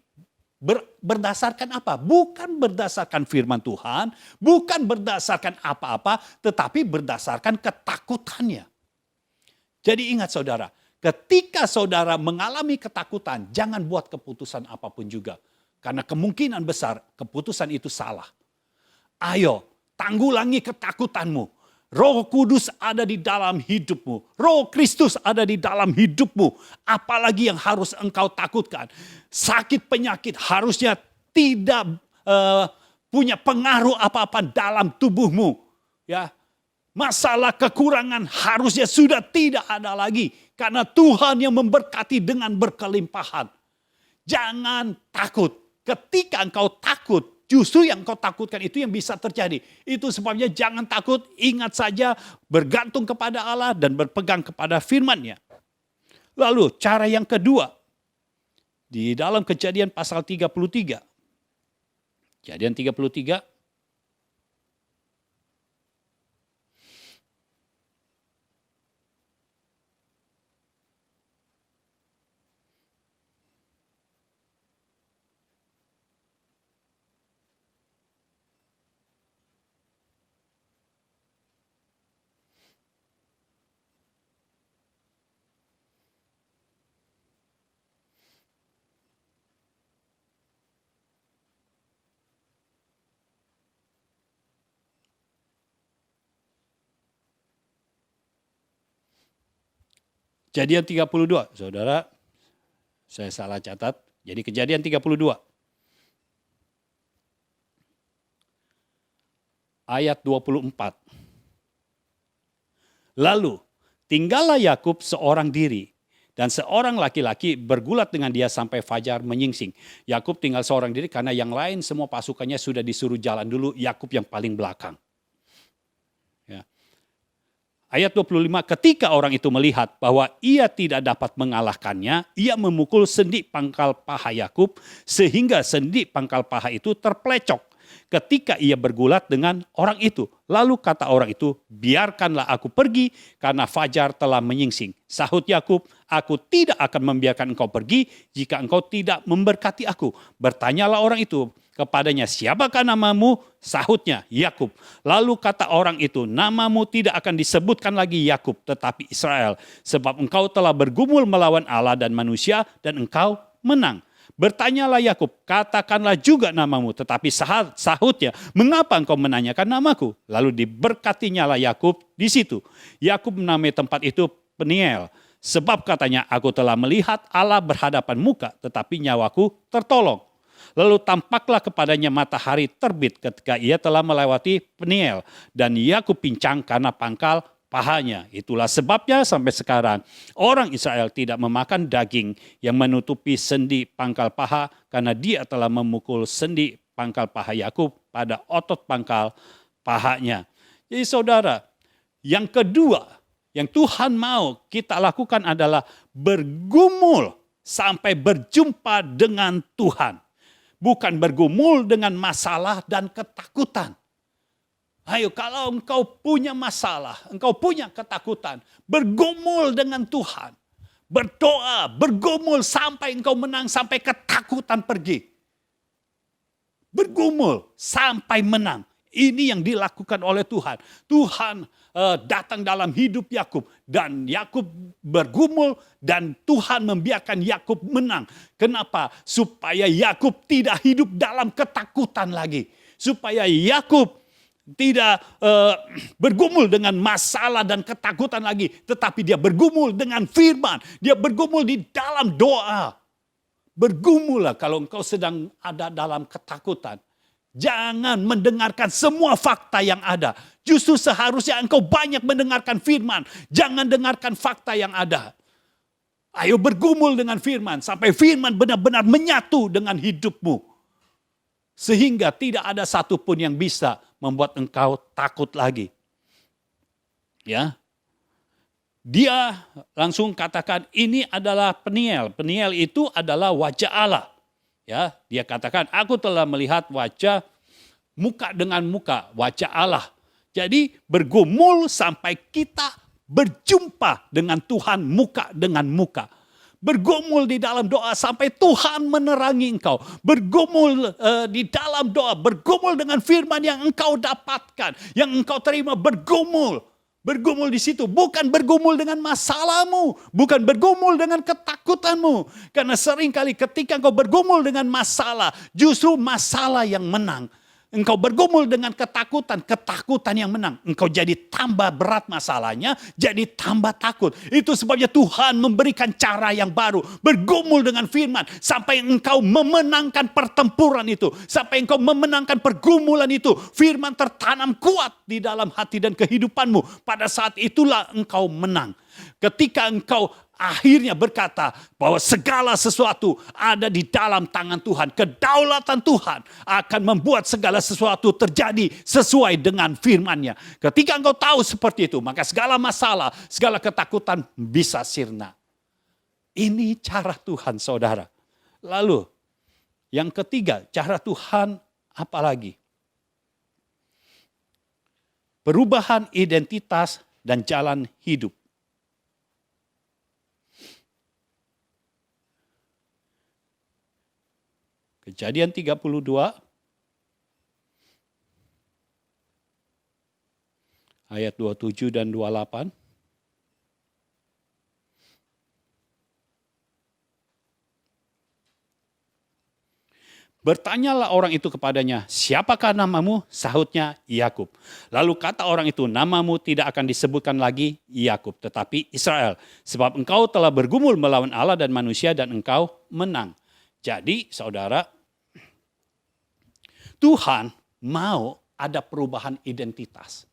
Speaker 3: berdasarkan apa? Bukan berdasarkan firman Tuhan, bukan berdasarkan apa-apa, tetapi berdasarkan ketakutannya. Jadi ingat saudara, ketika saudara mengalami ketakutan, jangan buat keputusan apapun juga. Karena kemungkinan besar keputusan itu salah. Ayo, tanggulangi ketakutanmu. Roh Kudus ada di dalam hidupmu. Roh Kristus ada di dalam hidupmu. Apalagi yang harus engkau takutkan. Sakit penyakit harusnya tidak punya pengaruh apa-apa dalam tubuhmu. Ya, masalah kekurangan harusnya sudah tidak ada lagi. Karena Tuhan yang memberkati dengan berkelimpahan. Jangan takut. Ketika engkau takut, justru yang kau takutkan itu yang bisa terjadi. Itu sebabnya jangan takut, ingat saja bergantung kepada Allah dan berpegang kepada firman-Nya. Lalu cara yang kedua, di dalam Kejadian pasal 33. Kejadian 33. Kejadian 32, saudara, saya salah catat. Jadi Kejadian 32. Ayat 24. Lalu, tinggallah Yakub seorang diri, dan seorang laki-laki bergulat dengan dia sampai fajar menyingsing. Yakub tinggal seorang diri karena yang lain semua pasukannya sudah disuruh jalan dulu, Yakub yang paling belakang. Ayat 25, ketika orang itu melihat bahwa ia tidak dapat mengalahkannya, ia memukul sendi pangkal paha Yakub sehingga sendi pangkal paha itu terpelecok. Ketika ia bergulat dengan orang itu, lalu kata orang itu, biarkanlah aku pergi karena fajar telah menyingsing. Sahut Yakub, aku tidak akan membiarkan engkau pergi jika engkau tidak memberkati aku. Bertanyalah orang itu kepadanya, siapakah namamu? Sahutnya, Yakub. Lalu kata orang itu, namamu tidak akan disebutkan lagi Yakub, tetapi Israel. Sebab engkau telah bergumul melawan Allah dan manusia, dan engkau menang. Bertanyalah Yakub, katakanlah juga namamu. Tetapi sahutnya, mengapa engkau menanyakan namaku? Lalu diberkatinya lah Yakub di situ. Yakub menamai tempat itu Peniel. Sebab katanya, aku telah melihat Allah berhadapan muka, tetapi nyawaku tertolong. Lalu tampaklah kepadanya matahari terbit ketika ia telah melewati Peniel. Dan Yakub pincang karena pangkal pahanya. Itulah sebabnya sampai sekarang orang Israel tidak memakan daging yang menutupi sendi pangkal paha. Karena dia telah memukul sendi pangkal paha Yakub pada otot pangkal pahanya. Jadi saudara, yang kedua yang Tuhan mau kita lakukan adalah bergumul sampai berjumpa dengan Tuhan. Bukan bergumul dengan masalah dan ketakutan. Ayo, kalau engkau punya masalah, engkau punya ketakutan, bergumul dengan Tuhan. Berdoa, bergumul sampai engkau menang, sampai ketakutan pergi. Bergumul sampai menang. Ini yang dilakukan oleh Tuhan. Tuhan datang dalam hidup Yakub dan Yakub bergumul dan Tuhan membiarkan Yakub menang. Kenapa? Supaya Yakub tidak hidup dalam ketakutan lagi. Supaya Yakub tidak bergumul dengan masalah dan ketakutan lagi, tetapi dia bergumul dengan firman. Dia bergumul di dalam doa. Bergumullah kalau engkau sedang ada dalam ketakutan. Jangan mendengarkan semua fakta yang ada. Justru seharusnya engkau banyak mendengarkan firman. Jangan dengarkan fakta yang ada. Ayo bergumul dengan firman. Sampai firman benar-benar menyatu dengan hidupmu. Sehingga tidak ada satupun yang bisa membuat engkau takut lagi. Ya. Dia langsung katakan ini adalah Peniel. Peniel itu adalah wajah Allah. Ya, dia katakan, aku telah melihat wajah muka dengan muka, wajah Allah. Jadi bergumul sampai kita berjumpa dengan Tuhan muka dengan muka. Bergumul di dalam doa sampai Tuhan menerangi engkau. Bergumul di dalam doa, bergumul dengan firman yang engkau dapatkan, yang engkau terima, bergumul. Bergumul di situ, bukan bergumul dengan masalahmu, bukan bergumul dengan ketakutanmu. Karena seringkali ketika engkau bergumul dengan masalah, justru masalah yang menang. engkau bergumul dengan ketakutan, ketakutan yang menang. Engkau jadi tambah berat masalahnya, jadi tambah takut. Itu sebabnya Tuhan memberikan cara yang baru. Bergumul dengan firman, sampai engkau memenangkan pertempuran itu. Sampai engkau memenangkan pergumulan itu. Firman tertanam kuat di dalam hati dan kehidupanmu. Pada saat itulah engkau menang. Ketika engkau akhirnya berkata bahwa segala sesuatu ada di dalam tangan Tuhan. Kedaulatan Tuhan akan membuat segala sesuatu terjadi sesuai dengan firman-Nya. Ketika engkau tahu seperti itu, maka segala masalah, segala ketakutan bisa sirna. Ini cara Tuhan, saudara. Lalu yang ketiga, cara Tuhan apa lagi? Perubahan identitas dan jalan hidup. Kejadian 32 ayat 27 dan 28. Bertanyalah orang itu kepadanya, siapakah namamu? Sahutnya, Yakub. Lalu kata orang itu, namamu tidak akan disebutkan lagi Yakub, tetapi Israel. Sebab engkau telah bergumul melawan Allah dan manusia dan engkau menang. Jadi saudara, Tuhan mau ada perubahan identitas.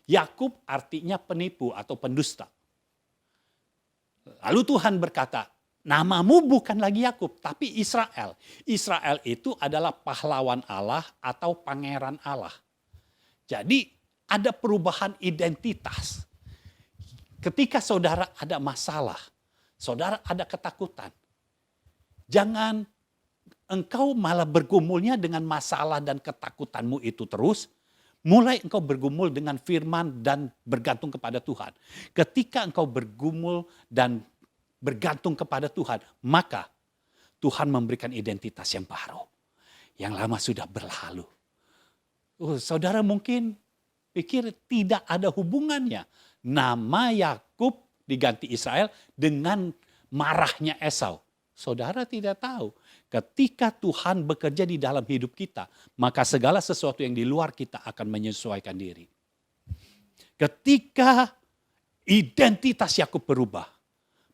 Speaker 3: Yakub artinya penipu atau pendusta. Lalu Tuhan berkata, namamu bukan lagi Yakub, tapi Israel. Israel itu adalah pahlawan Allah atau pangeran Allah. Jadi ada perubahan identitas. Ketika saudara ada masalah, saudara ada ketakutan, jangan engkau malah bergumulnya dengan masalah dan ketakutanmu itu terus. Mulai engkau bergumul dengan firman dan bergantung kepada Tuhan. Ketika engkau bergumul dan bergantung kepada Tuhan, maka Tuhan memberikan identitas yang baru. Yang lama sudah berlalu. Saudara mungkin pikir tidak ada hubungannya. Nama Yakub diganti Israel dengan marahnya Esau. Saudara tidak tahu, ketika Tuhan bekerja di dalam hidup kita, maka segala sesuatu yang di luar kita akan menyesuaikan diri. Ketika identitas Yakub berubah,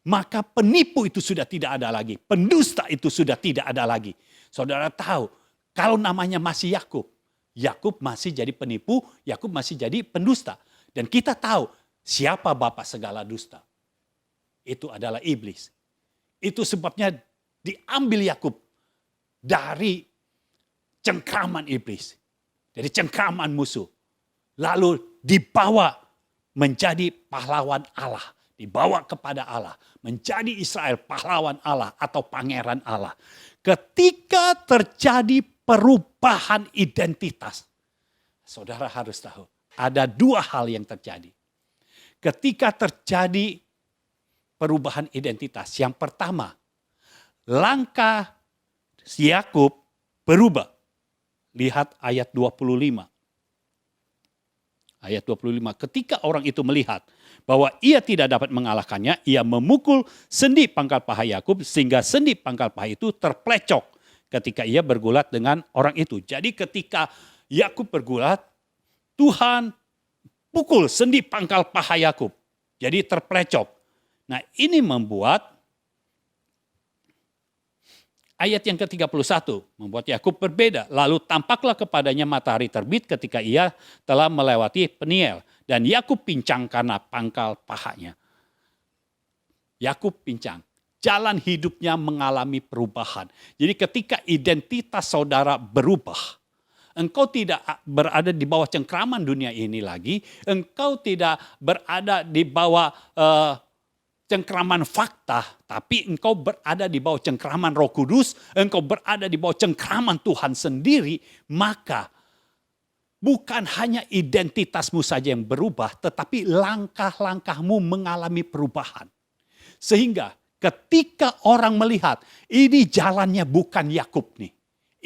Speaker 3: maka penipu itu sudah tidak ada lagi. Pendusta itu sudah tidak ada lagi. Saudara tahu, kalau namanya masih Yakub, Yakub masih jadi penipu, Yakub masih jadi pendusta. Dan kita tahu siapa bapak segala dusta. Itu adalah iblis. Itu sebabnya diambil Yakub dari cengkraman iblis. Dari cengkraman musuh. Lalu dibawa menjadi pahlawan Allah. Dibawa kepada Allah. Menjadi Israel pahlawan Allah atau pangeran Allah. Ketika terjadi perubahan identitas. Saudara harus tahu. Ada dua hal yang terjadi. Ketika terjadi perubahan identitas. Yang pertama, langkah Yakub berubah. Lihat ayat 25. Ayat 25, ketika orang itu melihat bahwa ia tidak dapat mengalahkannya, ia memukul sendi pangkal paha Yakub sehingga sendi pangkal paha itu terplecok ketika ia bergulat dengan orang itu. Jadi ketika Yakub bergulat, Tuhan pukul sendi pangkal paha Yakub. Jadi terplecok. Nah, ini membuat ayat yang ke-31 membuat Yakub berbeda. Lalu tampaklah kepadanya matahari terbit ketika ia telah melewati Peniel. Dan Yakub pincang karena pangkal pahanya. Yakub pincang. Jalan hidupnya mengalami perubahan. Jadi ketika identitas saudara berubah, engkau tidak berada di bawah cengkraman dunia ini lagi. Engkau tidak berada di bawah cengkraman fakta, tapi engkau berada di bawah cengkraman Roh Kudus, engkau berada di bawah cengkraman Tuhan sendiri, maka bukan hanya identitasmu saja yang berubah, tetapi langkah-langkahmu mengalami perubahan. Sehingga ketika orang melihat, ini jalannya bukan Yakub nih.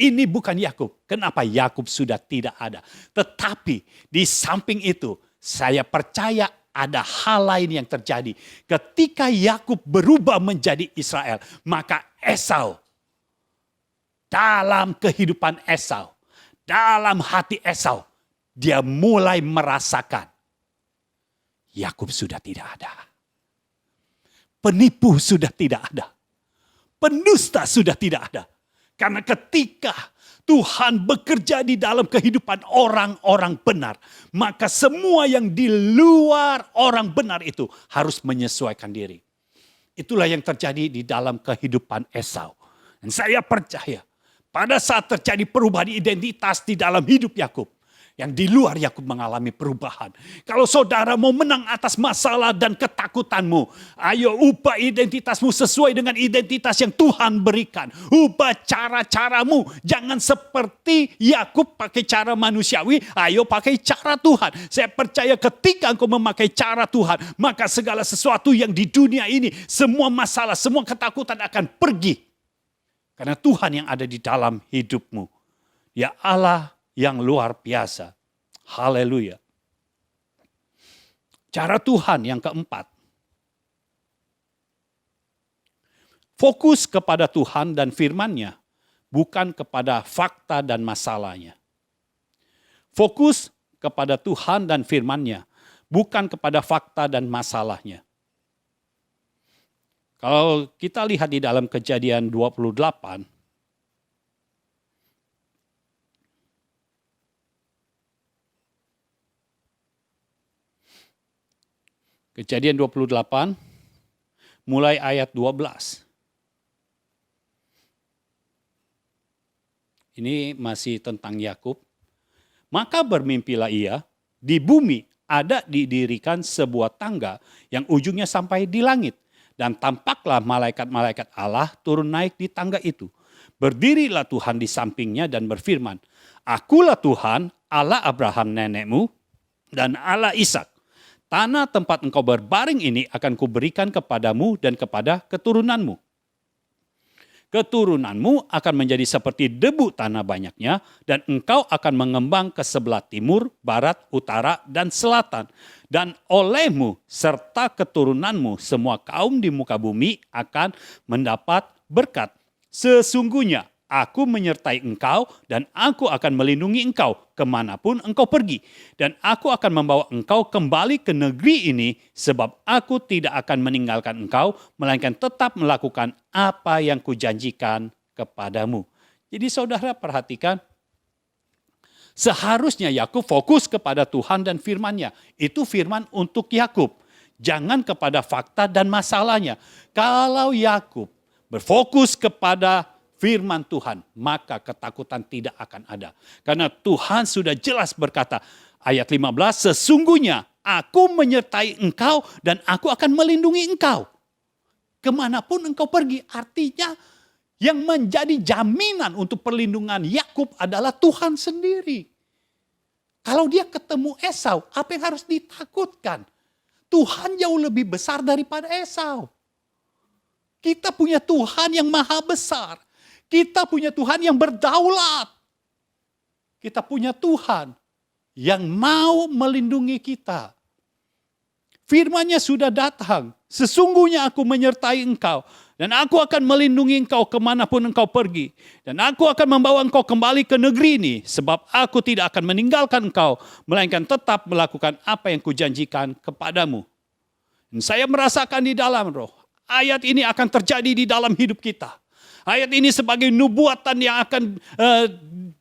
Speaker 3: Ini bukan Yakub. Kenapa? Yakub sudah tidak ada. Tetapi di samping itu, saya percaya ada hal lain yang terjadi. Ketika Yakub berubah menjadi Israel, maka Esau, dalam kehidupan Esau, dalam hati Esau, dia mulai merasakan Yakub sudah tidak ada. Penipu sudah tidak ada. Pendusta sudah tidak ada. Karena ketika Tuhan bekerja di dalam kehidupan orang-orang benar, maka semua yang di luar orang benar itu harus menyesuaikan diri. Itulah yang terjadi di dalam kehidupan Esau. Dan saya percaya pada saat terjadi perubahan identitas di dalam hidup Yakub, yang di luar Yakub mengalami perubahan. Kalau saudara mau menang atas masalah dan ketakutanmu, ayo ubah identitasmu sesuai dengan identitas yang Tuhan berikan. Ubah cara-caramu. Jangan seperti Yakub pakai cara manusiawi, ayo pakai cara Tuhan. Saya percaya ketika engkau memakai cara Tuhan, maka segala sesuatu yang di dunia ini, semua masalah, semua ketakutan akan pergi. Karena Tuhan yang ada di dalam hidupmu. Ya Allah yang luar biasa. Haleluya. Cara Tuhan yang keempat. Fokus kepada Tuhan dan firman-Nya, bukan kepada fakta dan masalahnya. Fokus kepada Tuhan dan firman-Nya, bukan kepada fakta dan masalahnya. Kalau kita lihat di dalam Kejadian 28, Kejadian 28, mulai ayat 12. Ini masih tentang Yakub. Maka bermimpilah ia, di bumi ada didirikan sebuah tangga yang ujungnya sampai di langit. Dan tampaklah malaikat-malaikat Allah turun naik di tangga itu. Berdirilah Tuhan di sampingnya dan berfirman, Akulah Tuhan, Allah Abraham nenekmu, dan Allah Ishak. Tanah tempat engkau berbaring ini akan kuberikan kepadamu dan kepada keturunanmu. Keturunanmu akan menjadi seperti debu tanah banyaknya, dan engkau akan mengembang ke sebelah timur, barat, utara, dan selatan. Dan olehmu serta keturunanmu semua kaum di muka bumi akan mendapat berkat. Sesungguhnya aku menyertai engkau dan aku akan melindungi engkau kemanapun engkau pergi. Dan aku akan membawa engkau kembali ke negeri ini sebab aku tidak akan meninggalkan engkau melainkan tetap melakukan apa yang kujanjikan kepadamu. Jadi saudara perhatikan, seharusnya Yakub fokus kepada Tuhan dan firman-Nya. Itu firman untuk Yakub. Jangan kepada fakta dan masalahnya. Kalau Yakub berfokus kepada firman Tuhan, maka ketakutan tidak akan ada. Karena Tuhan sudah jelas berkata, ayat 15, sesungguhnya aku menyertai engkau dan aku akan melindungi engkau. Kemanapun engkau pergi, artinya yang menjadi jaminan untuk perlindungan Yakub adalah Tuhan sendiri. Kalau dia ketemu Esau, apa yang harus ditakutkan? Tuhan jauh lebih besar daripada Esau. Kita punya Tuhan yang maha besar. Kita punya Tuhan yang berdaulat. Kita punya Tuhan yang mau melindungi kita. Firman-Nya sudah datang. Sesungguhnya aku menyertai engkau. Dan aku akan melindungi engkau kemanapun engkau pergi. Dan aku akan membawa engkau kembali ke negeri ini. Sebab aku tidak akan meninggalkan engkau. Melainkan tetap melakukan apa yang kujanjikan kepadamu. Dan saya merasakan di dalam roh. Ayat ini akan terjadi di dalam hidup kita. Ayat ini sebagai nubuatan yang akan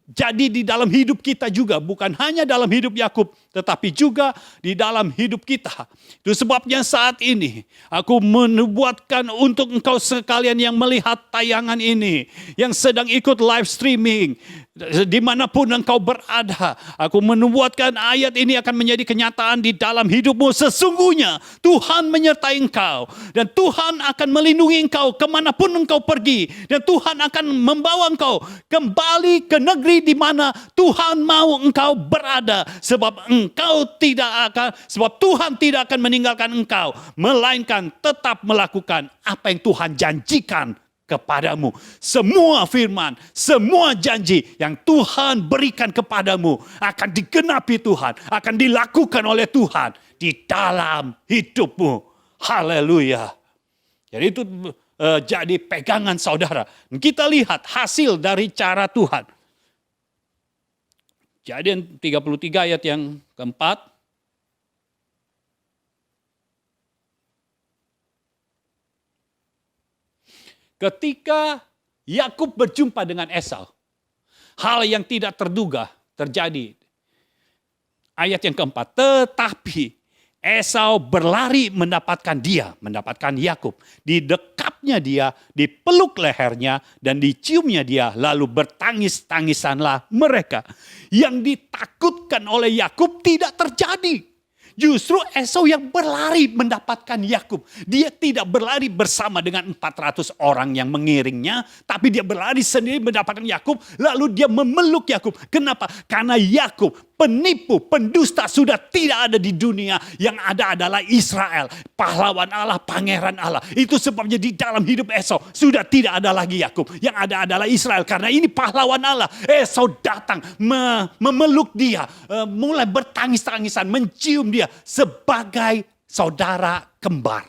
Speaker 3: jadi di dalam hidup kita juga. Bukan hanya dalam hidup Yakub, tetapi juga di dalam hidup kita. Itu sebabnya saat ini aku menubuatkan untuk engkau sekalian yang melihat tayangan ini. Yang sedang ikut live streaming. Dimanapun engkau berada, aku menubuatkan ayat ini akan menjadi kenyataan di dalam hidupmu. Sesungguhnya Tuhan menyertai engkau dan Tuhan akan melindungi engkau kemanapun engkau pergi. Dan Tuhan akan membawa engkau kembali ke negeri di mana Tuhan mau engkau berada. Sebab Tuhan tidak akan meninggalkan engkau, melainkan tetap melakukan apa yang Tuhan janjikan kepadamu. Semua firman, semua janji yang Tuhan berikan kepadamu akan digenapi Tuhan, akan dilakukan oleh Tuhan di dalam hidupmu. Haleluya. Jadi itu jadi pegangan saudara. Kita lihat hasil dari cara Tuhan.
Speaker 2: Kejadian 33 ayat yang keempat. Ketika Yakub berjumpa dengan Esau, hal yang tidak terduga terjadi. Ayat yang keempat, tetapi Esau berlari mendapatkan Yakub. Didekapnya dia, dipeluk lehernya, dan diciumnya dia, lalu bertangis-tangisanlah mereka. Yang ditakutkan oleh Yakub tidak terjadi. Justru Esau yang berlari mendapatkan Yakub. Dia tidak berlari bersama dengan 400 orang yang mengiringnya, tapi dia berlari sendiri mendapatkan Yakub, lalu dia memeluk Yakub. Kenapa? Karena Yakub, penipu, pendusta sudah tidak ada di dunia. Yang ada adalah Israel, pahlawan Allah, pangeran Allah. Itu sebabnya di dalam hidup Esau sudah tidak ada lagi Yakub. Yang ada adalah Israel, karena ini pahlawan Allah. Esau datang memeluk dia, mulai bertangis-tangisan, mencium dia sebagai saudara kembar.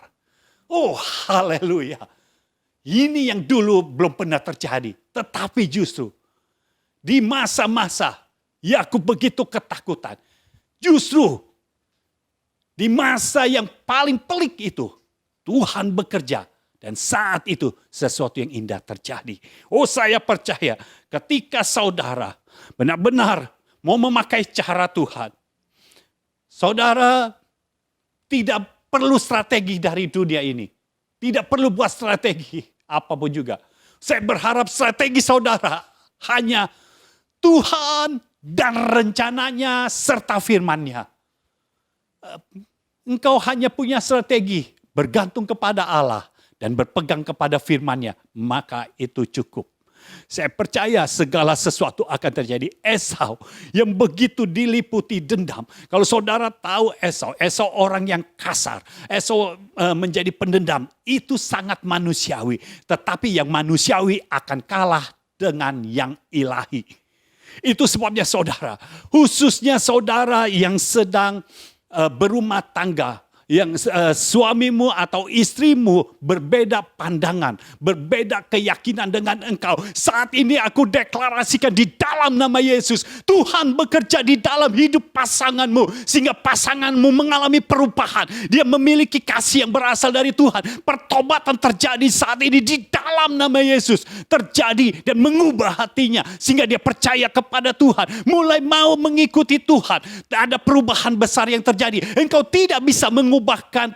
Speaker 2: Oh, haleluya. Ini yang dulu belum pernah terjadi. Tetapi justru di masa-masa Yakub begitu ketakutan, justru di masa yang paling pelik itu Tuhan bekerja. Dan saat itu sesuatu yang indah terjadi. Oh, saya percaya ketika saudara benar-benar mau memakai cara Tuhan, saudara tidak perlu strategi dari dunia ini. Tidak perlu buat strategi apapun juga. Saya berharap strategi saudara hanya Tuhan dan rencananya serta firman-Nya. Engkau hanya punya strategi bergantung kepada Allah dan berpegang kepada firman-Nya, maka itu cukup. Saya percaya segala sesuatu akan terjadi. Esau yang begitu diliputi dendam. Kalau saudara tahu Esau orang yang kasar. Esau menjadi pendendam. Itu sangat manusiawi. Tetapi yang manusiawi akan kalah dengan yang ilahi. Itu sebabnya saudara, khususnya saudara yang sedang berumah tangga, yang suamimu atau istrimu berbeda pandangan, berbeda keyakinan dengan engkau. Saat ini aku deklarasikan di dalam nama Yesus, Tuhan bekerja di dalam hidup pasanganmu, sehingga pasanganmu mengalami perubahan. Dia memiliki kasih yang berasal dari Tuhan. Pertobatan terjadi saat ini di dalam nama Yesus. Terjadi dan mengubah hatinya, sehingga dia percaya kepada Tuhan. Mulai mau mengikuti Tuhan. Ada perubahan besar yang terjadi. Engkau tidak bisa mengubahkan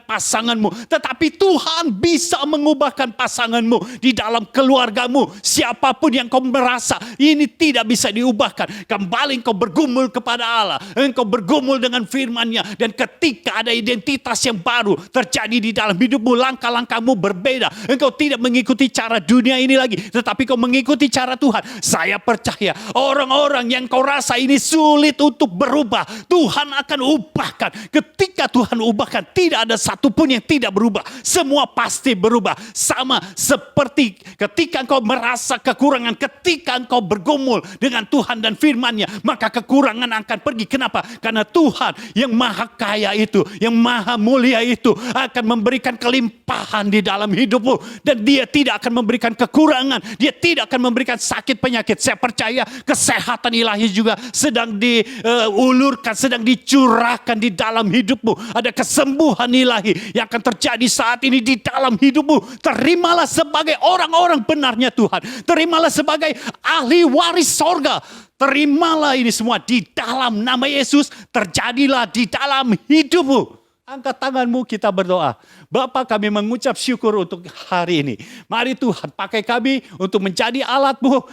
Speaker 2: pasanganmu, tetapi Tuhan bisa mengubahkan pasanganmu di dalam keluargamu. Siapapun yang kau merasa ini tidak bisa diubahkan, kembali engkau bergumul kepada Allah, engkau bergumul dengan firman-Nya, dan ketika ada identitas yang baru terjadi di dalam hidupmu, langkah-langkahmu berbeda. Engkau tidak mengikuti cara dunia ini lagi, tetapi kau mengikuti cara Tuhan. Saya percaya orang-orang yang kau rasa ini sulit untuk berubah, Tuhan akan ubahkan. Ketika Tuhan ubahkan, tidak ada satupun yang tidak berubah. Semua pasti berubah. Sama seperti ketika engkau merasa kekurangan, ketika engkau bergumul dengan Tuhan dan firman-Nya, maka kekurangan akan pergi. Kenapa? Karena Tuhan yang maha kaya itu, yang maha mulia itu akan memberikan kelimpahan di dalam hidupmu. Dan Dia tidak akan memberikan kekurangan. Dia tidak akan memberikan sakit penyakit. Saya percaya kesehatan ilahi juga sedang diulurkan, sedang dicurahkan di dalam hidupmu. Ada kesembuhan ilahi yang akan terjadi saat ini di dalam hidupmu. Terimalah sebagai orang-orang benarnya Tuhan. Terimalah sebagai ahli waris sorga. Terimalah ini semua di dalam nama Yesus. Terjadilah di dalam hidupmu. Angkat tanganmu, kita berdoa. Bapa, kami mengucap syukur untuk hari ini. Mari Tuhan pakai kami untuk menjadi alat-Mu.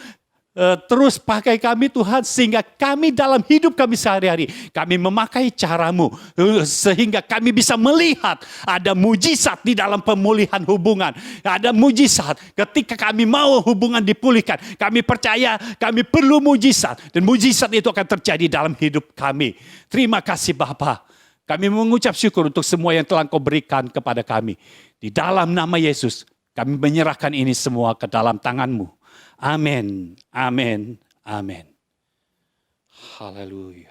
Speaker 2: Terus pakai kami Tuhan, sehingga kami dalam hidup kami sehari-hari, kami memakai cara-Mu, sehingga kami bisa melihat ada mujizat di dalam pemulihan hubungan. Ada mujizat ketika kami mau hubungan dipulihkan. Kami percaya kami perlu mujizat, dan mujizat itu akan terjadi dalam hidup kami. Terima kasih Bapa. Kami mengucap syukur untuk semua yang telah Kau berikan kepada kami. Di dalam nama Yesus, kami menyerahkan ini semua ke dalam tangan-Mu. Amin, amin, amin. Haleluya.